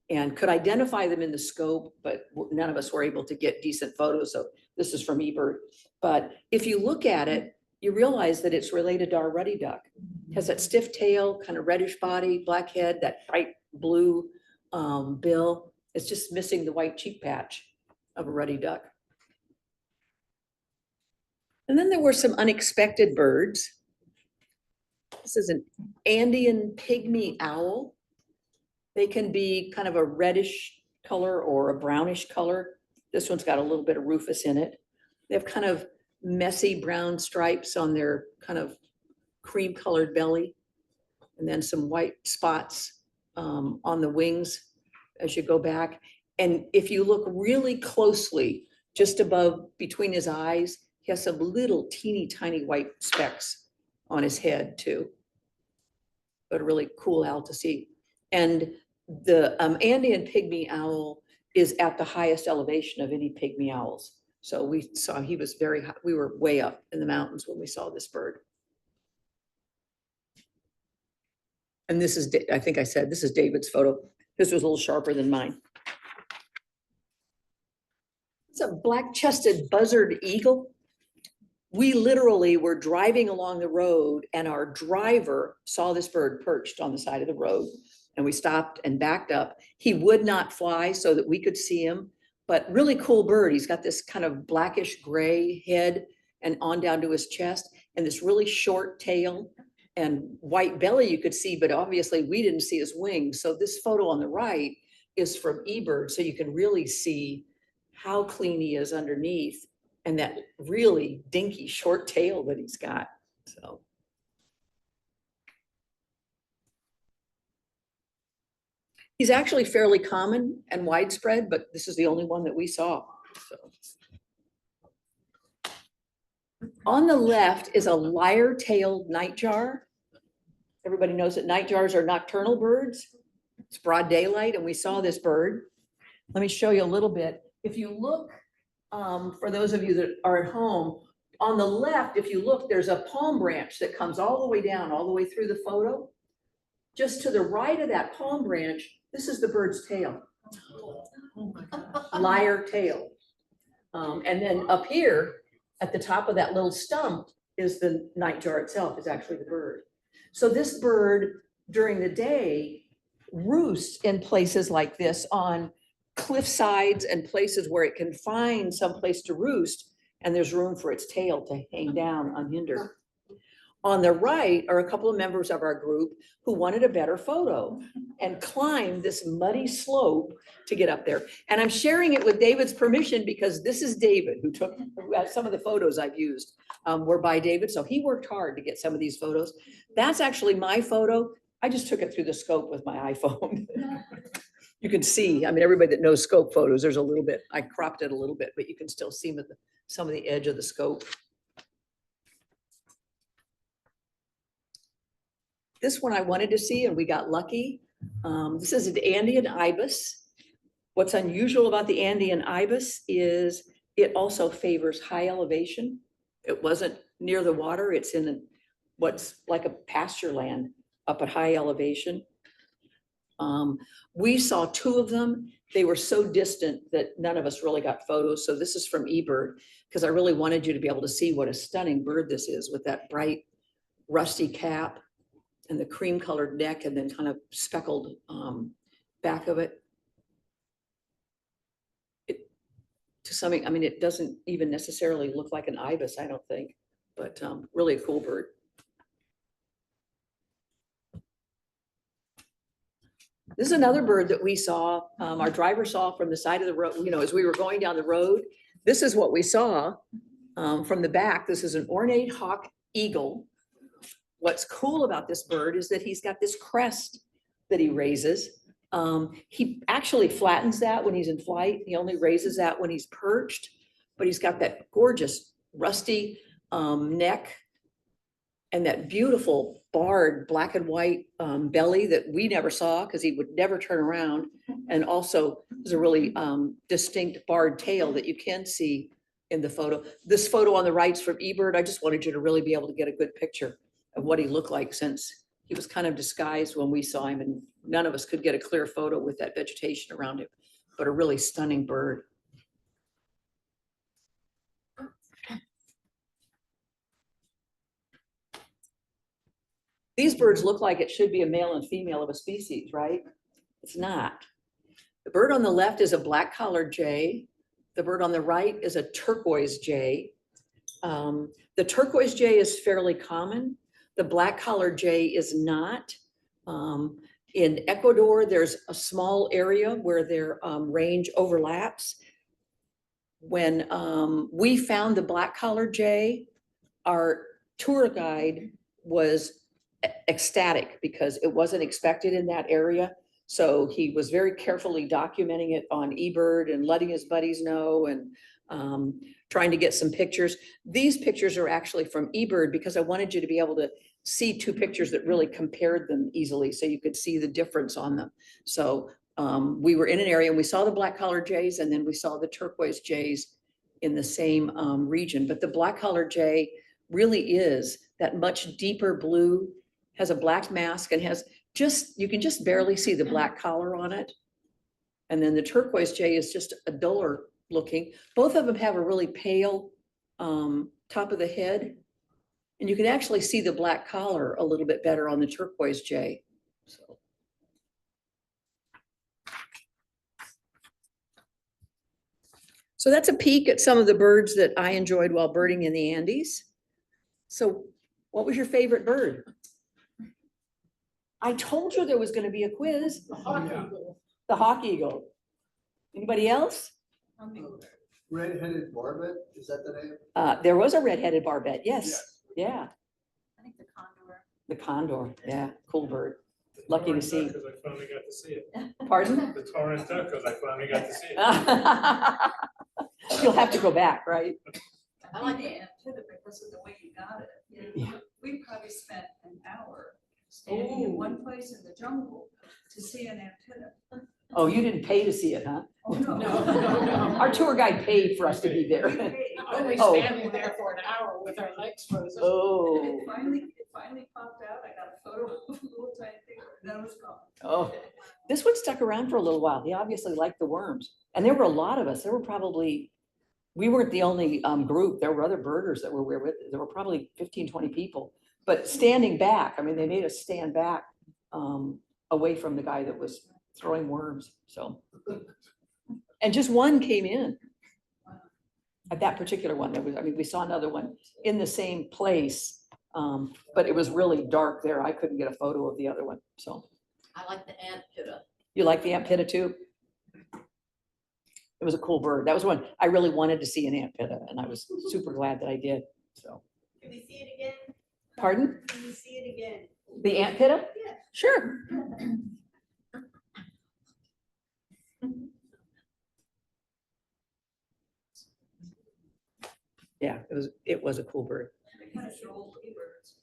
and could identify them in the scope, but none of us were able to get decent photos. So this is from eBird. But if you look at it, you realize that it's related to our ruddy duck. It has that stiff tail, kind of reddish body, black head, that bright blue bill. It's just missing the white cheek patch of a ruddy duck. And then there were some unexpected birds. This is an Andean pygmy owl. They can be kind of a reddish color or a brownish color. This one's got a little bit of rufous in it. They have kind of messy brown stripes on their kind of cream colored belly, and then some white spots on the wings as you go back. And if you look really closely, just above between his eyes, he has some little teeny tiny white specks on his head too. But a really cool owl to see. And the Andean pygmy owl is at the highest elevation of any pygmy owls. So we saw he was very high. We were way up in the mountains when we saw this bird. And this is, I think I said, this is David's photo. This was a little sharper than mine. It's a black-chested buzzard eagle. We literally were driving along the road and our driver saw this bird perched on the side of the road, and we stopped and backed up. He would not fly so that we could see him, but really cool bird. He's got this kind of blackish gray head and on down to his chest and this really short tail and white belly you could see, but obviously we didn't see his wings. So this photo on the right is from eBird, so you can really see how clean he is underneath and that really dinky short tail that he's got. So. He's actually fairly common and widespread, but this is the only one that we saw. So. On the left is a lyre-tailed nightjar. Everybody knows that nightjars are nocturnal birds. It's broad daylight and we saw this bird. Let me show you a little bit. If you look, for those of you that are at home, on the left, if you look, there's a palm branch that comes all the way down, all the way through the photo. Just to the right of that palm branch, this is the bird's tail. Oh my gosh. Lyre tail. And then up here at the top of that little stump is the nightjar itself, is actually the bird. So this bird during the day roosts in places like this on cliff sides and places where it can find some place to roost and there's room for its tail to hang down unhindered. On the right are a couple of members of our group who wanted a better photo and climbed this muddy slope to get up there. And I'm sharing it with David's permission because this is David who took some of the photos I've used were by David. So he worked hard to get some of these photos. That's actually my photo. I just took it through the scope with my iPhone. You can see, I mean, everybody that knows scope photos, there's a little bit, I cropped it a little bit, but you can still see some of the edge of the scope. This one I wanted to see and we got lucky. This is an Andean ibis. What's unusual about the Andean ibis is it also favors high elevation. It wasn't near the water. It's in what's like a pasture land up at high elevation. We saw two of them. They were so distant that none of us really got photos. So this is from eBird because I really wanted you to be able to see what a stunning bird this is with that bright rusty cap and the cream colored neck and then kind of speckled back of it. To something, I mean, it doesn't even necessarily look like an ibis, I don't think, but really a cool bird. This is another bird that we saw, our driver saw from the side of the road, you know, as we were going down the road. This is what we saw from the back. This is an ornate hawk eagle. What's cool about this bird is that he's got this crest that he raises. He actually flattens that when he's in flight. He only raises that when he's perched, but he's got that gorgeous rusty neck and that beautiful barred black and white belly that we never saw because he would never turn around. And also there's a really distinct barred tail that you can see in the photo. This photo on the right's from eBird. I just wanted you to really be able to get a good picture of what he looked like since he was kind of disguised when we saw him and none of us could get a clear photo with that vegetation around him, but a really stunning bird. These birds look like it should be a male and female of a species, right? It's not. The bird on the left is a black-collared jay. The bird on the right is a turquoise jay. The turquoise jay is fairly common. The black-collared jay is not. In Ecuador, there's a small area where their range overlaps. When we found the black-collared jay, our tour guide was ecstatic because it wasn't expected in that area. So he was very carefully documenting it on eBird and letting his buddies know and trying to get some pictures. These pictures are actually from eBird because I wanted you to be able to see two pictures that really compared them easily so you could see the difference on them. So we were in an area and we saw the black-collared jays and then we saw the turquoise jays in the same region. But the black-collared jay really is that much deeper blue, has a black mask and has just, you can just barely see the black collar on it. And then the turquoise jay is just a duller looking. Both of them have a really pale top of the head. And you can actually see the black collar a little bit better on the turquoise jay. So that's a peek at some of the birds that I enjoyed while birding in the Andes. So what was your favorite bird? I told you there was going to be a quiz. The hawk eagle. The hawk eagle. Anybody else? Red-headed barbet, is that the name? There was a red-headed barbet. Yes. Yeah. I think the condor. The condor. Yeah. Cool bird. Lucky to see. Because I finally got to see it. Pardon? The Torrance duck, because I finally got to see it. You'll have to go back, right? I like the antenna because of the way you got it. Yeah. We probably spent an hour standing in one place in the jungle to see an antenna. Oh, you didn't pay to see it, huh? Oh, no. Our tour guide paid for us to be We there. paid. Only Oh. standing there for an hour with our legs frozen. Oh, It finally popped out. I got a photo of a little tiny thing, and then it was gone. oh. This one stuck around for a little while. He obviously liked the worms. And there were a lot of us. There were probably, we weren't the only group. There were other birders that were with. There were probably 15, 20 people. But standing back, I mean, they made us stand back away from the guy that was throwing worms. So, and just one came in. At that particular one, there was, I mean, we saw another one in the same place But it was really dark there. I couldn't get a photo of the other one, so. I like the ant pitta. You like the ant pitta too? It was a cool bird. That was one I really wanted to see, an ant pitta, and I was super glad that I did, so. Can we see it again? Pardon? Can we see it again? The ant pitta? Yeah. Sure. Yeah, it was a cool bird. They kind of show old bluebirds.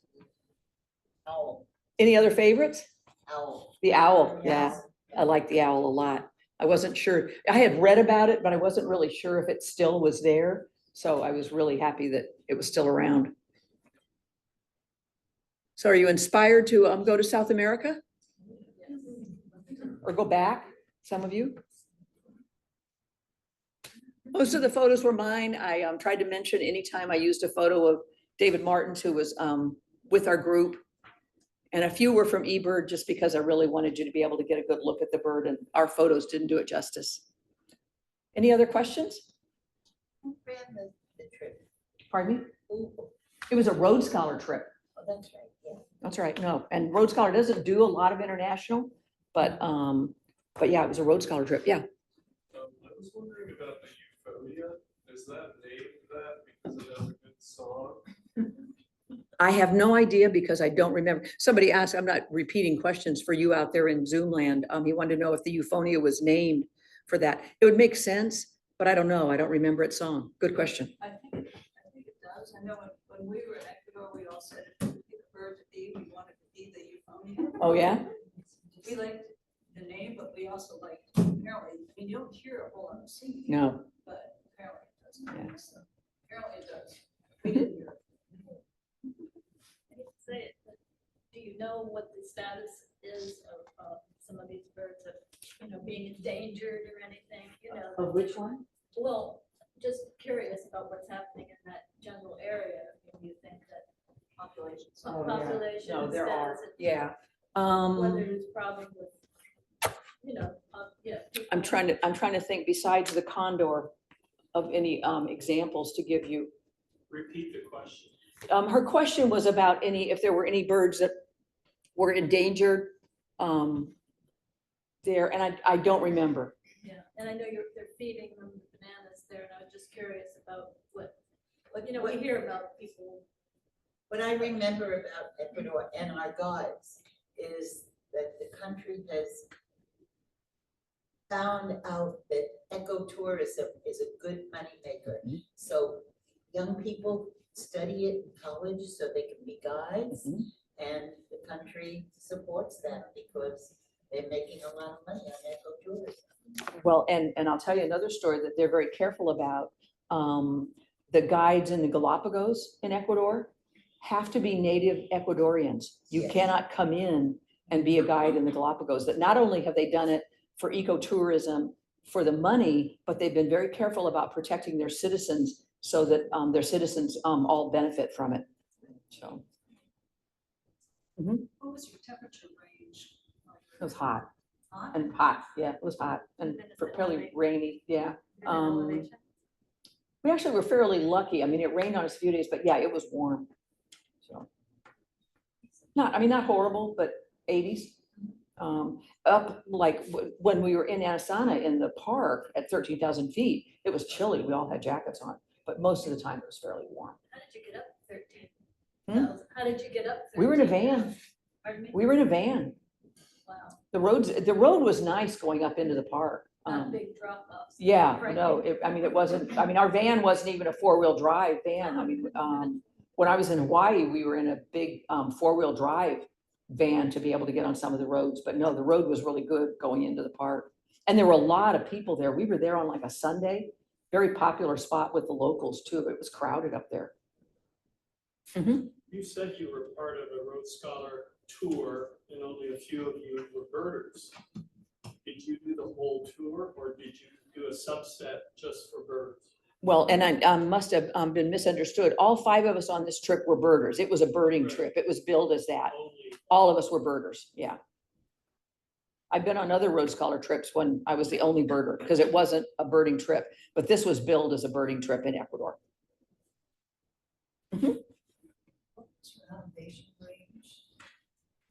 Owl. Any other favorites? Owl. The owl, yeah. I like the owl a lot. I wasn't sure, I had read about it, but I wasn't really sure if it still was there. So I was really happy that it was still around. So are you inspired to go to South America? Or go back, some of you? Most of the photos were mine. I tried to mention anytime I used a photo of David Martins, who was with our group. And a few were from eBird, just because I really wanted you to be able to get a good look at the bird, and our photos didn't do it justice. Any other questions? Who ran the trip? Pardon me? Who- It was a Rhodes Scholar trip. Oh, that's right, yeah. That's right, no. And Rhodes Scholar doesn't do a lot of international, but yeah, it was a Rhodes Scholar trip, yeah. I was wondering about the Euphonia. Is that named that because it has a good song? I have no idea because I don't remember. Somebody asked, I'm not repeating questions for you out there in Zoom land. He wanted to know if the Euphonia was named for that. It would make sense, but I don't know. I don't remember its song. Good question. I think it does. I know when we were in Ecuador, we all said if we pick a bird to be, we wanted to be the Euphonia. Oh, yeah? We liked the name, but we also liked, apparently, I mean, you don't hear a whole lot of singing. No. But apparently it does. Yeah. So, apparently it does. We didn't hear it. I hate to say it, but do you know what the status is of some of these birds of, being endangered or anything, Of which one? Well, just curious about what's happening in that general area. Do you think that Population. Oh, yeah. population No, there are. status, Yeah. whether there's a problem with, I'm trying to think besides the condor of any examples to give you. Repeat the question. Her question was about if there were any birds that were endangered there, and I don't remember. Yeah, and I know they're feeding them bananas there, and I was just curious about what, we hear about people. What I remember about Ecuador and our guides is that the country has found out that ecotourism is a good moneymaker. Mhm. So young people study it in college so they can be guides, Mhm. and the country supports that because they're making a lot of money on ecotourism. Well, and I'll tell you another story that they're very careful about. The guides in the Galapagos in Ecuador have to be native Ecuadorians. You Yes. cannot come in and be a guide in the Galapagos. That not only have they done it for ecotourism for the money, but they've been very careful about protecting their citizens so that their citizens all benefit from it. So What was your temperature range? it was hot Hot? and hot. Yeah, it was hot and fairly rainy. Yeah. We actually were fairly lucky. I mean, it rained on us a few days, but yeah, it was warm. So not horrible, but 80s. Up like when we were in Anasana in the park at 13,000 feet, it was chilly. We all had jackets on, but most of the time it was fairly warm. How did you get up 13? Hmm? How did you get up? We were in a 13? van. Pardon me? We were in a van. Wow, The road was nice going up into the park. not big drop offs. Yeah, no, it wasn't, our van wasn't even a four-wheel drive van. When I was in Hawaii, we were in a big four-wheel drive van to be able to get on some of the roads, but no, the road was really good going into the park. And there were a lot of people there. We were there on like a Sunday, very popular spot with the locals too. It was crowded up there. You said you were part of a Rhodes Scholar tour and only a few of you were birders. Did you do the whole tour or did you do a subset just for birds? Well, and I must have been misunderstood. All 5 of us on this trip were birders. It was a birding Right. trip. It was billed as that. Only, All of us were birders, yeah. I've been on other Rhodes Scholar trips when I was the only birder, because it wasn't a birding trip, but this was billed as a birding trip in Ecuador.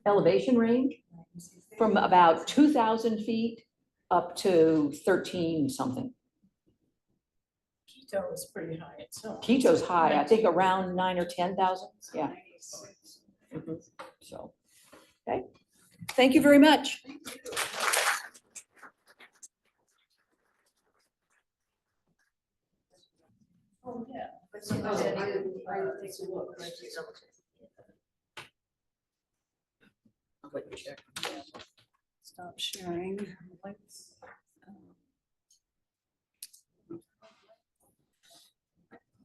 Elevation range from about 2,000 feet up to 13 something. Quito is pretty high itself. Quito's high, I think around 9 or 10,000, yeah. Mhm. So, okay, thank you very much. Oh, yeah. I'll let you check. Stop sharing.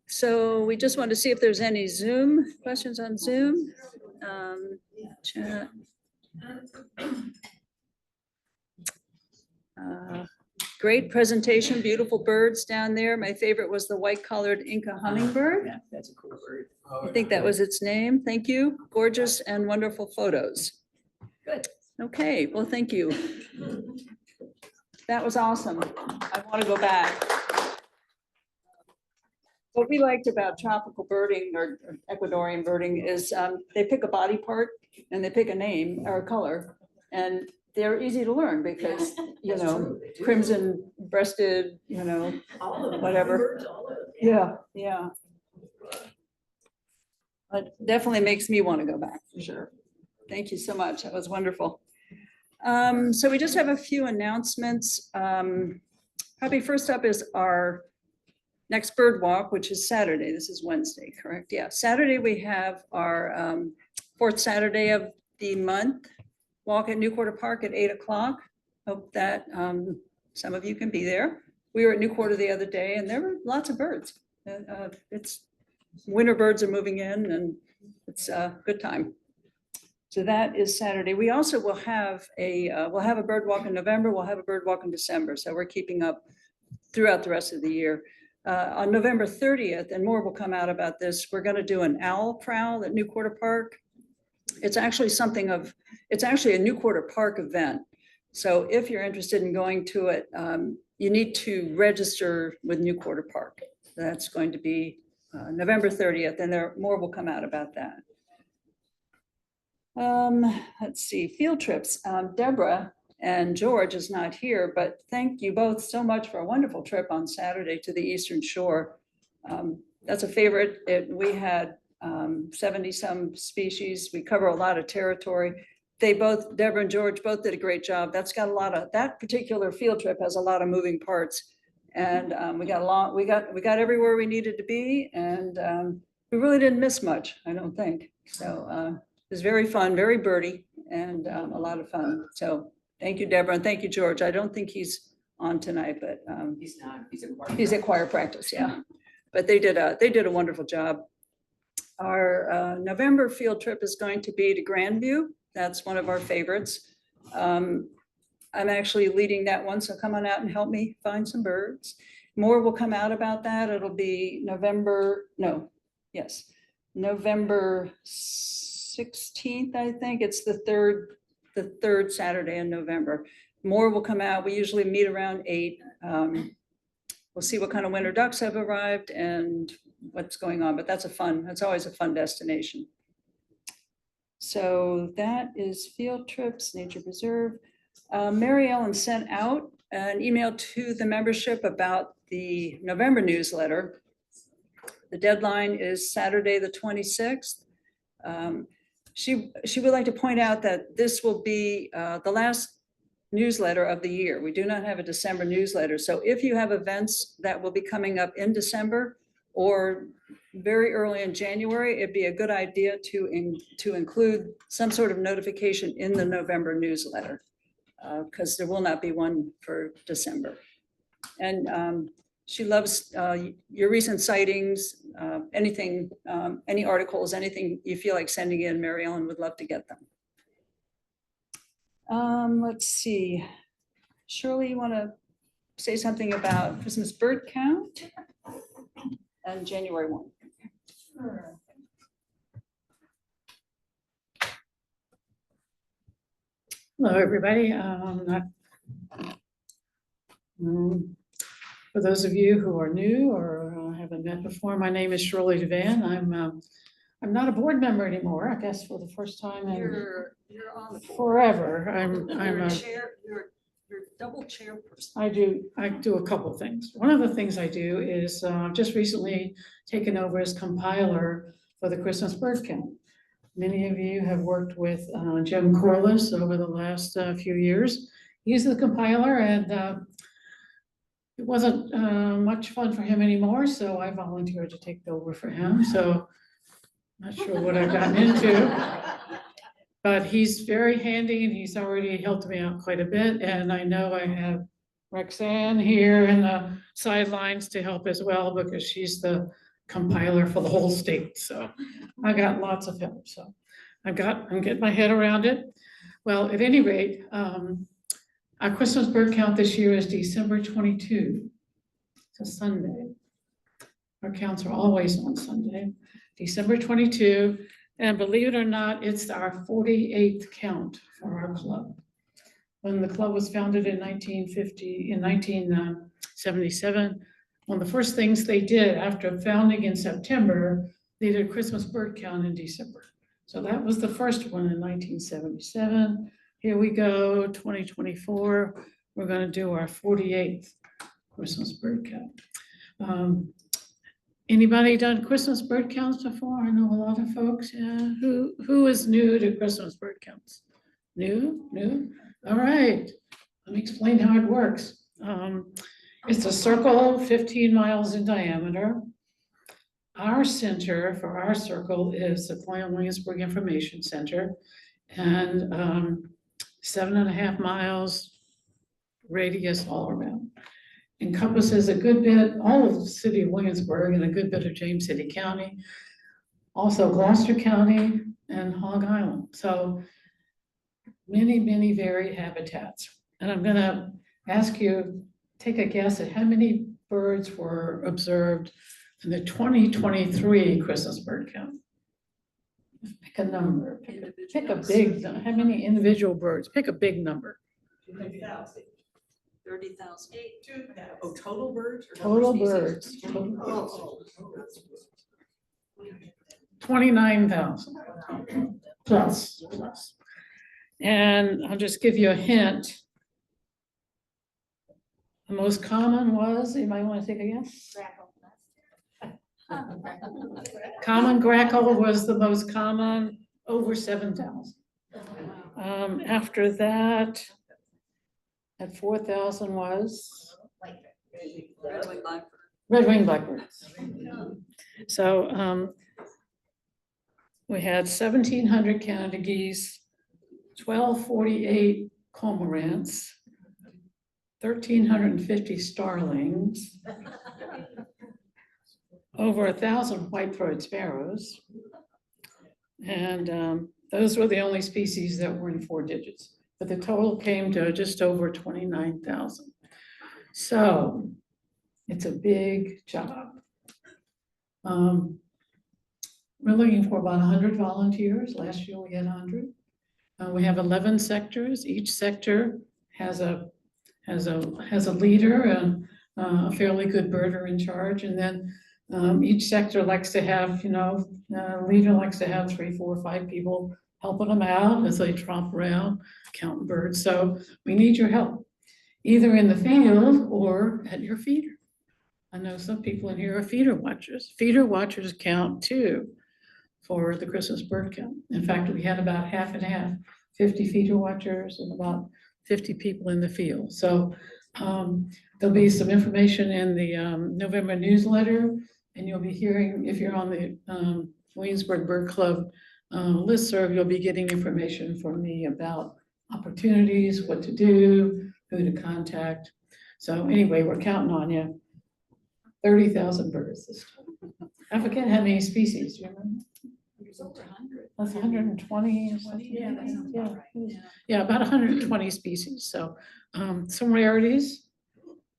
So we just want to see if there's any Zoom questions on Zoom. Chat. Great presentation, beautiful birds down there. My favorite was the white-collared Inca hummingbird. Yeah, that's a cool bird. I think that was its name. Thank you. Gorgeous and wonderful photos. Good. Okay, well, thank you. That was awesome. I want to go back. What we liked about tropical birding or Ecuadorian birding is they pick a body part and they pick a name or a color. And they're easy to learn because, you know, crimson breasted, you know, whatever. Yeah, yeah. It definitely makes me want to go back for sure. Thank you so much. That was wonderful. So we just have a few announcements. Probably first up is our next bird walk, which is Saturday. This is Wednesday, correct? Yeah, Saturday we have our fourth Saturday of the month walk at New Quarter Park at 8 o'clock. Hope that some of you can be there. We were at New Quarter the other day and there were lots of birds. It's winter birds are moving in and it's a good time. So that is Saturday. We also will have we'll have a bird walk in November. We'll have a bird walk in December. So we're keeping up throughout the rest of the year. On November 30th, and more will come out about this, we're going to do an owl prowl at New Quarter Park. It's actually it's actually a New Quarter Park event. So if you're interested in going to it, you need to register with New Quarter Park. That's going to be November 30th, and more will come out about that. Let's see, field trips. Deborah and George is not here, but thank you both so much for a wonderful trip on Saturday to the Eastern Shore. That's a favorite. We had 70 some species. We cover a lot of territory. Deborah and George both did a great job. That particular field trip has a lot of moving parts. And we got everywhere we needed to be. And we really didn't miss much, I don't think. So it was very fun, very birdie, and a lot of fun. So thank you, Deborah, and thank you, George. I don't think he's on tonight, but He's not, he's at choir practice, yeah. But they did a wonderful job. Our November field trip is going to be to Grandview. That's one of our favorites. I'm actually leading that one, so come on out and help me find some birds. More will come out about that. It'll be November 16th, I think. It's the third Saturday in November. More will come out. We usually meet around 8. We'll see what kind of winter ducks have arrived and what's going on, but that's always a fun destination. So that is field trips, nature preserve. Mary Ellen sent out an email to the membership about the November newsletter. The deadline is Saturday, the 26th. She would like to point out that this will be the last newsletter of the year. We do not have a December newsletter. So if you have events that will be coming up in December or very early in January, it'd be a good idea to include some sort of notification in the November newsletter because there will not be one for December. And she loves your recent sightings, anything, any articles, anything you feel like sending in, Mary Ellen would love to get them. Let's see. Shirley, you want to say something about Christmas bird count and January 1? Sure. Hello, everybody. For those of you who are new or haven't met before, my name is Shirley Devan. I'm not a board member anymore, I guess for the first time in You're on the board. forever. I'm You're a, chair, you're double chairperson. I do a couple of things. One of the things I do is just recently taken over as compiler for the Christmas bird count. Many of you have worked with Jim Corliss over the last few years. He's the compiler, and it wasn't much fun for him anymore, so I volunteered to take over for him. So not sure what I've gotten into, but he's very handy and he's already helped me out quite a bit. And I know I have Rexanne here in the sidelines to help as well, because she's the compiler for the whole state. So I got lots of help. So I'm getting my head around it. Well, at any rate, our Christmas bird count this year is December 22. It's a Sunday. Our counts are always on Sunday, December 22. And believe it or not, it's our 48th count for our club. When the club was founded in 1977, one of the first things they did after founding in September, they did a Christmas bird count in December. So that was the first one in 1977. Here we go, 2024. We're going to do our 48th Christmas bird count. Anybody done Christmas bird counts before? I know a lot of folks. Yeah. Who is new to Christmas bird counts? New? All right. Let me explain how it works. It's a circle 15 miles in diameter. Our center for our circle is the Williamsburg Information Center, and 7.5 miles radius all around. Encompasses a good bit, all of the city of Williamsburg and a good bit of James City County, also Gloucester County and Hog Island. So many varied habitats. And I'm gonna ask you, take a guess at how many birds were observed in the 2023 Christmas bird count. Pick a number, pick a big, how many individual birds? Pick a big number. 30,000. 30,000. Oh, total birds? or Total number of species? birds. Oh, 29,000 plus. And I'll just give you a hint. The most common was, anybody want to take a guess? Common grackle was the most common, over 7,000. After that, at 4,000 was red-winged blackbirds. So we had 1,700 Canada geese, 1,248 cormorants, 1,350 starlings, over 1,000 white-throated sparrows. And those were the only species that were in 4 digits. But the total came to just over 29,000. So it's a big job. We're looking for about 100 volunteers. Last year we had 100. We have 11 sectors. Each sector has a leader and a fairly good birder in charge. And then each sector likes to have, leader likes to have 3, 4, 5 people helping them out as they tromp around counting birds. So we need your help, either in the field or at your feeder. I know some people in here are feeder watchers. Feeder watchers count too for the Christmas bird count. In fact, we had about half and half, 50 feeder watchers and about 50 people in the field. So there'll be some information in the November newsletter, and you'll be hearing, if you're on the Williamsburg Bird Club listserv, you'll be getting information from me about opportunities, what to do, who to contact. So anyway, we're counting on you. 30,000 birds this time. I forget how many species, do you remember? It's over 100. That's 120 or something. Yeah, about 120 species. So some rarities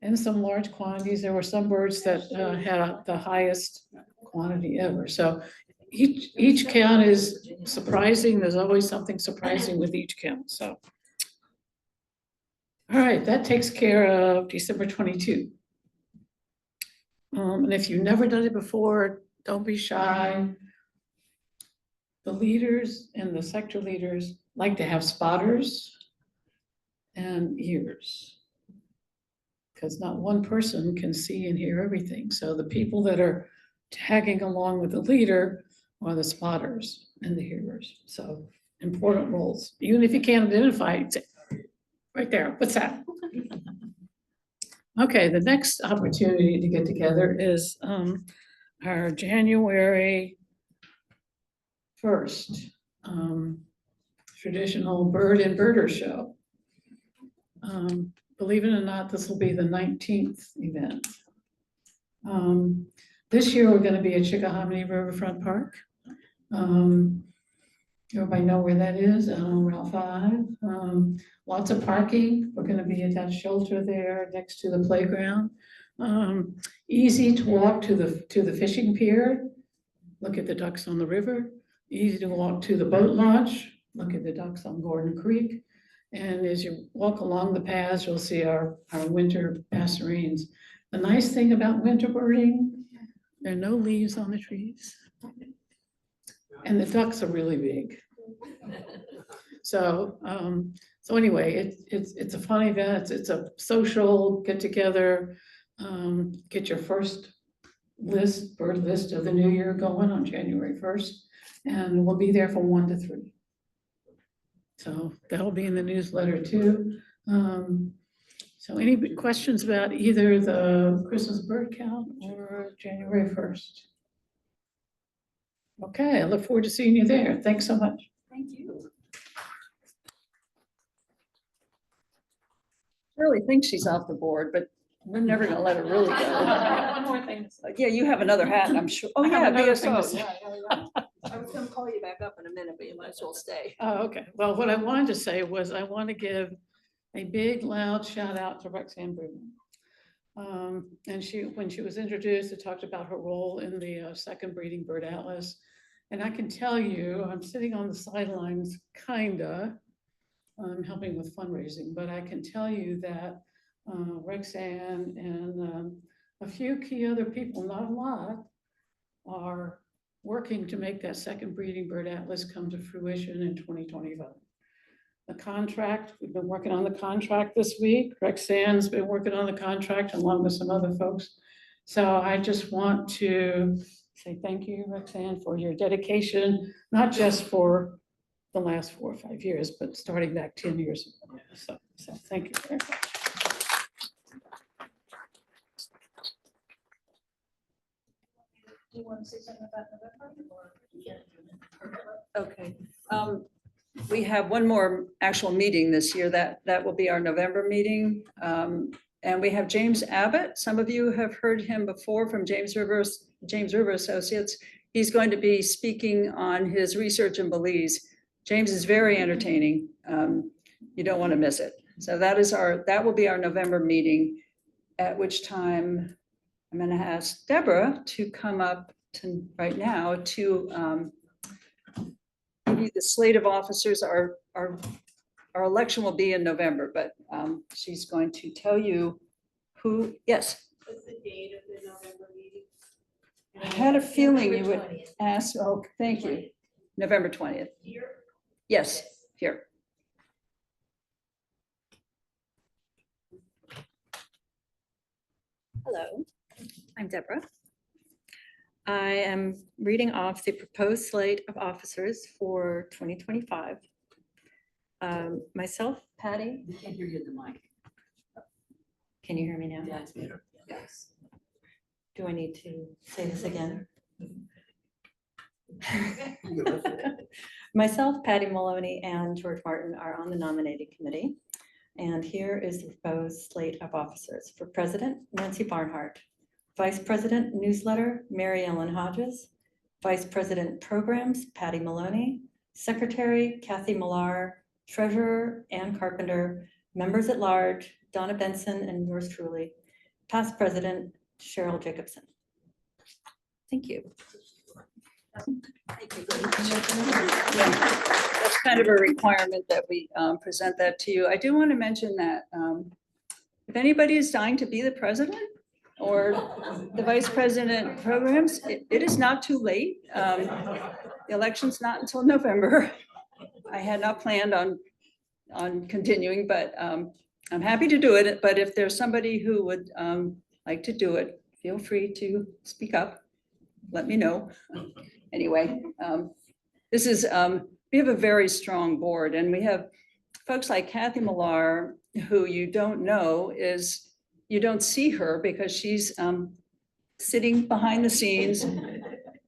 and some large quantities. There were some birds that had the highest quantity ever. So each count is surprising. There's always something surprising with each count. So, all right, that takes care of December 22. And if you've never done it before, don't be shy. the leaders and the sector leaders like to have spotters and ears. Because not one person can see and hear everything. So the people that are tagging along with the leader are the spotters and the hearers. So important roles, even if you can't identify it, say, right there, what's that? Okay, the next opportunity to get together is our January 1st traditional bird and birder show. Believe it or not, this will be the 19th event. This year, we're gonna be at Chickahominy Riverfront Park. Everybody know where that is, on Route 5. Lots of parking. We're gonna be at that shelter there next to the playground. Easy to walk to the fishing pier, look at the ducks on the river. Easy to walk to the boat launch, look at the ducks on Gordon Creek. And as you walk along the paths, you'll see our winter passerines. The nice thing about winter birding, there are no leaves on the trees. And the ducks are really big. So anyway, it's a fun event. It's a social get together. Get your first bird list of the new year going on January 1st. And we'll be there from 1 to 3. So that'll be in the newsletter too. So any questions about either the Christmas bird count or January 1st? Okay, I look forward to seeing you there. Thanks so much. Thank you. Really think she's off the board, but we're never gonna let her really go. One more thing. Yeah, you have another hat, I'm sure. Oh, I have yeah, another BSO. thing to say. I was gonna call you back up in a minute, but you might as well stay. Oh, okay. Well, what I wanted to say was I want to give a big loud shout out to Rexanne Bruno. And when she was introduced, it talked about her role in the second breeding bird atlas. And I can tell you, I'm sitting on the sidelines, kinda, helping with fundraising, but I can tell you that Rexanne and a few key other people, not a lot, are working to make that second breeding bird atlas come to fruition in 2025. The contract, we've been working on the contract this week. Rexanne's been working on the contract along with some other folks. So I just want to say thank you, Rexanne, for your dedication, not just for the last 4 or 5 years, but starting back 10 years ago. So thank you very much. Do you want to say something about November or? Okay. We have one more actual meeting this year. That will be our November meeting. And we have James Abbott. Some of you have heard him before from James River Associates. He's going to be speaking on his research in Belize. James is very entertaining. You don't want to miss it. So that will be our November meeting, at which time I'm going to ask Deborah to come up right now to give you the slate of officers. Our election will be in November, but she's going to tell you who, yes. What's the date of the November meeting? I had a feeling you would November 20th. ask, oh, thank you. November 20th. Here? Yes, here. Hello, I'm Deborah. I am reading off the proposed slate of officers for 2025. Myself, Patty. We can't hear you at the mic. Can you hear me now? Yeah, it's better. Yes. Do I need to say this again? Myself, Patty Maloney, and George Martin are on the nominating committee. And here is the proposed slate of officers. For President, Nancy Barnhart. Vice President, Newsletter, Mary Ellen Hodges. Vice President, Programs, Patty Maloney. Secretary, Kathy Millar. Treasurer, Ann Carpenter. Members at Large, Donna Benson and yours truly. Past President, Cheryl Jacobson. Thank you. That's kind of a requirement that we present that to you. I do want to mention that if anybody is dying to be the president, or the vice president programs, it is not too late. The election's not until November. I had not planned on continuing, but I'm happy to do it. But if there's somebody who would like to do it, feel free to speak up. Let me know. Anyway, this is, we have a very strong board, and we have folks like Kathy Millar, who you don't know is, you don't see her because she's sitting behind the scenes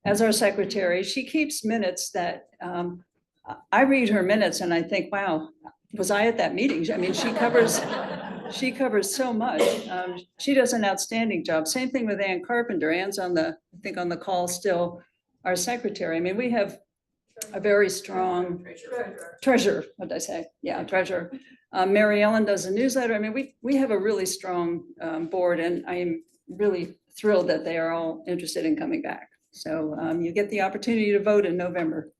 as our secretary. She keeps minutes that I read her minutes and I think, wow, was I at that meeting? I mean, she covers so much. She does an outstanding job. Same thing with Ann Carpenter. Ann's I think on the call still, our secretary. I mean, we have a very strong treasurer, what did I say? Yeah, treasurer. Mary Ellen does a newsletter. I mean, we have a really strong board, and I'm really thrilled that they are all interested in coming back. So you get the opportunity to vote in November.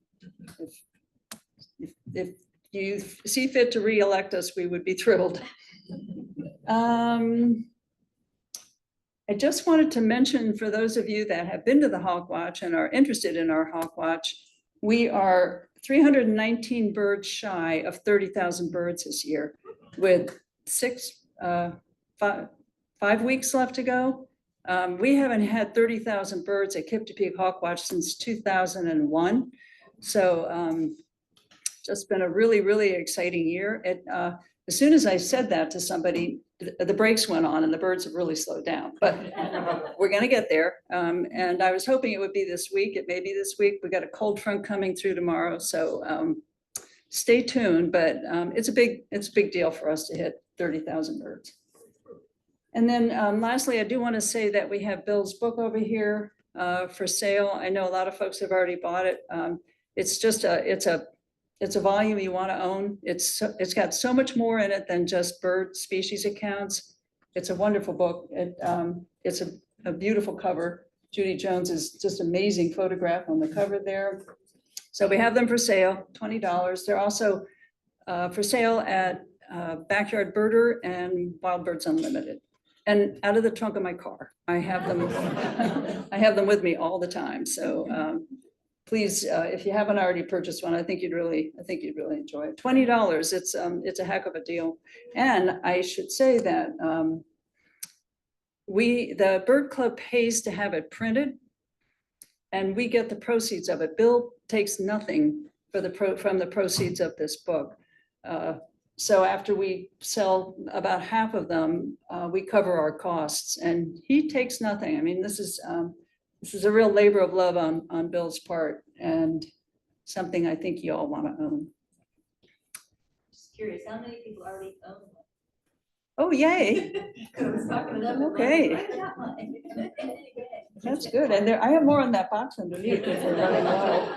If you see fit to re-elect us, we would be thrilled. I just wanted to mention, for those of you that have been to the Hawk Watch and are interested in our Hawk Watch, we are 319 birds shy of 30,000 birds this year, with 5 weeks left to go. We haven't had 30,000 birds at Kip-to-Peak Hawk Watch since 2001. So just been a really, really exciting year. As soon as I said that to somebody, the brakes went on and the birds have really slowed down, but we're gonna get there. And I was hoping it would be this week. It may be this week. We got a cold front coming through tomorrow, so stay tuned. But it's a big deal for us to hit 30,000 birds. And then lastly, I do want to say that we have Bill's book over here for sale. I know a lot of folks have already bought it. It's a volume you want to own. It's got so much more in it than just bird species accounts. It's a wonderful book. It's a beautiful cover. Judy Jones's just amazing photograph on the cover there. So we have them for sale, $20. They're also for sale at Backyard Birder and Wild Birds Unlimited. And out of the trunk of my car, I have them. I have them with me all the time. So please, if you haven't already purchased one, I think you'd really enjoy it. $20. It's a heck of a deal. And I should say that the Bird Club pays to have it printed, and we get the proceeds of it. Bill takes nothing from the proceeds of this book. So after we sell about half of them, we cover our costs, and he takes nothing. I mean, this is a real labor of love on Bill's part, and something I think you all want to own. Just curious, how many people already own one? Oh, yay. I was talking to them. Okay. I got mine. That's good. And I have more on that box underneath if we're running low.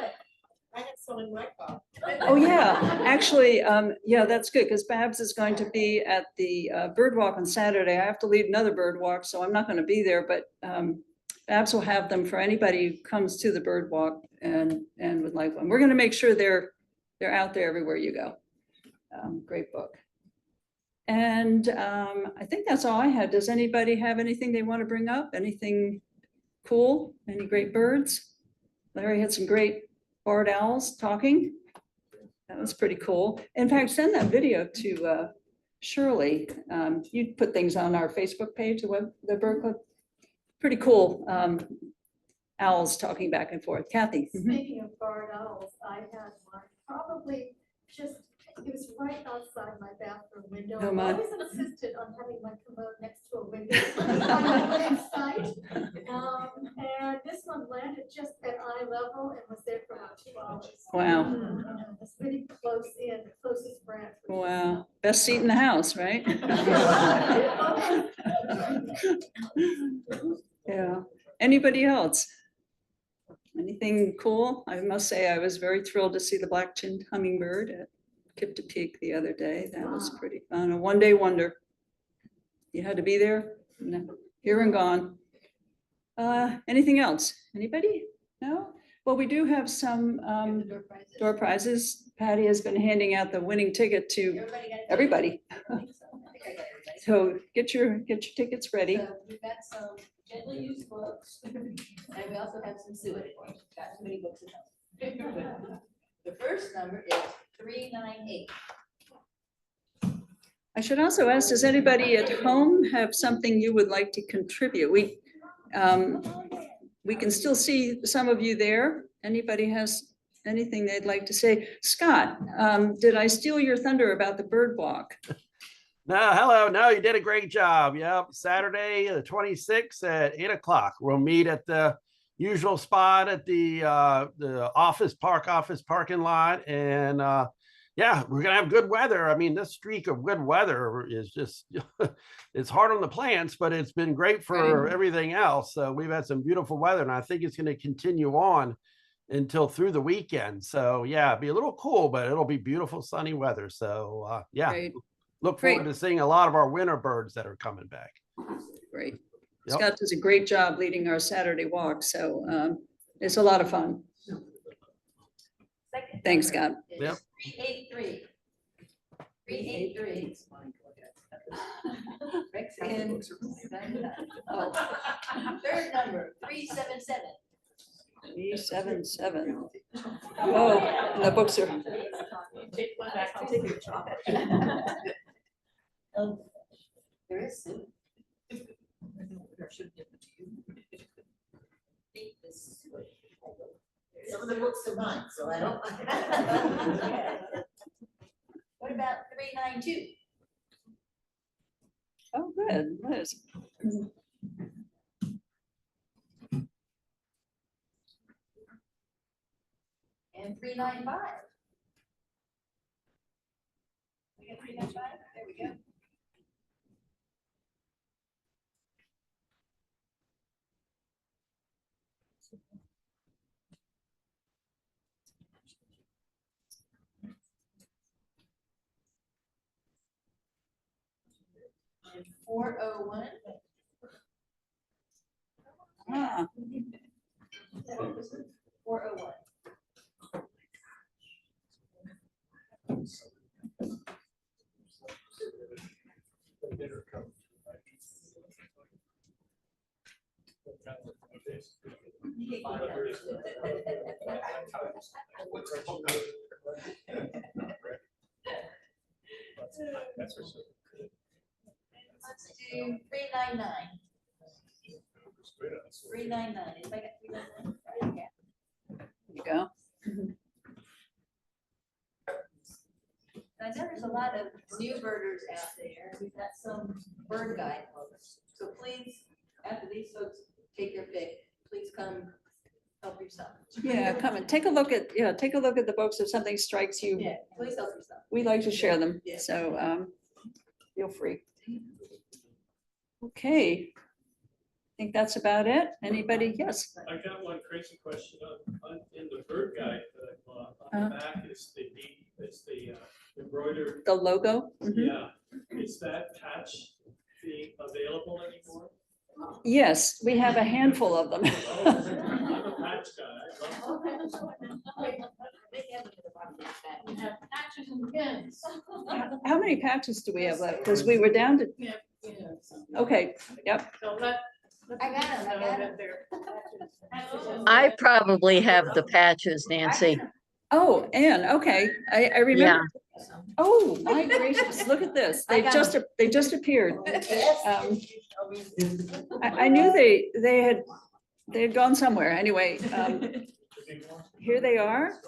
I have some in my car. Oh, yeah, actually, yeah, that's good, because Babs is going to be at the bird walk on Saturday. I have to lead another bird walk, so I'm not going to be there, but Babs will have them for anybody who comes to the bird walk and would like one. We're going to make sure they're out there everywhere you go. Great book. And I think that's all I had. Does anybody have anything they want to bring up? Anything cool? Any great birds? Larry had some great barred owls talking. That was pretty cool. In fact, send that video to Shirley. You put things on our Facebook page, the Bird Club. Pretty cool. Owls talking back and forth. Kathy. Speaking of barred owls, I had one probably just, it was right outside my bathroom window. Oh, I'm my. always insisted on having my commode next to a window on the site. And this one landed just at eye level and was there for about 2 hours. Wow. It was pretty close in, the closest branch. Wow. Best seat in the house, right? Yeah. Anybody else? Anything cool? I must say I was very thrilled to see the black-chinned hummingbird at Kip-to-Peak the other day. That was pretty fun. A one-day wonder. You had to be there? No. Here and gone. Anything else? Anybody? No? Well, we do have some door prizes. Patty has been handing out the winning ticket to everybody. So get your tickets ready. So we've got some gently used books, and we also have some sewage. Got too many books at home. The first number is 398. I should also ask, does anybody at home have something you would like to contribute? We can still see some of you there. Anybody has anything they'd like to say? Scott, did I steal your thunder about the bird walk? No, hello. No, you did a great job. Yep. Saturday, the 26th at 8 o'clock. We'll meet at the usual spot at the office parking lot. And yeah, we're going to have good weather. I mean, this streak of good weather is just, it's hard on the plants, but it's been great for everything else. So we've had some beautiful weather, and I think it's going to continue on until through the weekend. So yeah, it'll be a little cool, but it'll be beautiful sunny weather. So yeah. Great. Look forward to seeing a lot of our winter birds that are coming back. Great. Yep. Scott does a great job leading our Saturday walk, so it's a lot of fun. Second Thanks, number Scott. is Yep. 383. 383. Rexanne. Oh. Third number, 377. 377. Oh, and the books are, I'll take your chocolate. There is soup. Some of the books are mine, so I don't. What about 392? oh, good, Liz. And 395. We got 395, there we go. And 401. Ah, 401. Let's do 399. 399. Anybody got 399? Yeah. there you go. I know there's a lot of new birders out there. We've got some bird guide books. So please, after these folks take their pick, please come help yourself. Yeah, come and take a look at, take a look at the books if something strikes you. Yeah, please help yourself. We like to share them, Yeah. so feel free. Okay. I think that's about it. Anybody? Yes. I got one crazy question in the bird guide that I bought. On the back is the embroidered. The logo? Mhm. Yeah, is that patch being available anymore? Yes, we have a handful of them. Oh, I'm a patch guy. I love We have patches and pins. How many patches do we have left? Because we were down to, Yeah. okay, yep. So let. I got 'em, I got 'em. I probably have the patches, Nancy. Oh, Ann, okay, I remember. Oh, my gracious, look at this. I got They just appeared. Yes. I knew they had gone somewhere. Anyway, here they are,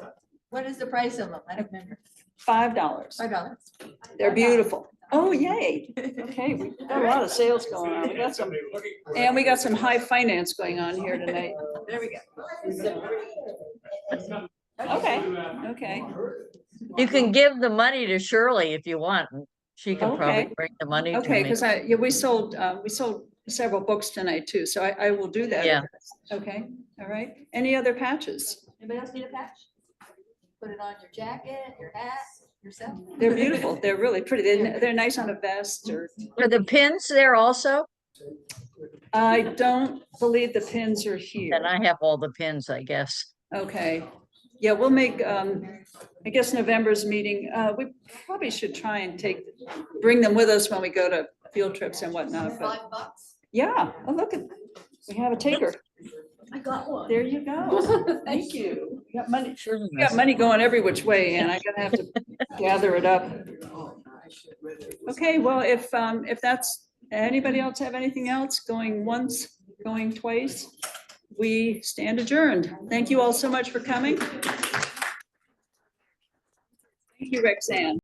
What is the price of them? I don't remember. $5. $5. They're beautiful. Oh, yay. Okay, we've got a lot of sales going on. We got some, and we got some high finance going on here tonight. There we go. Okay, okay. You can give the money to Shirley if you want. She can Okay. probably bring the money to Okay, me. because we sold several books tonight too, so I will do that. Yeah. Okay, all right. Any other patches? Anybody else need a patch? Put it on your jacket, your hat, yourself. They're beautiful. They're really pretty. They're nice on a vest or. Are the pins there also? I don't believe the pins are here. And I have all the pins, I guess. Okay, yeah, we'll make, I guess November's meeting, we probably should try and bring them with us when we go to field trips and whatnot, but $5? yeah, oh, look at, we have a taker. I got one. There you go. Thank you. You got money, Sure. you got money going every which way, and I'm gonna have to gather it up. Okay, well, if that's, anybody else have anything else going once, going twice? We stand adjourned. Thank you all so much for coming. Thank you, Rexanne.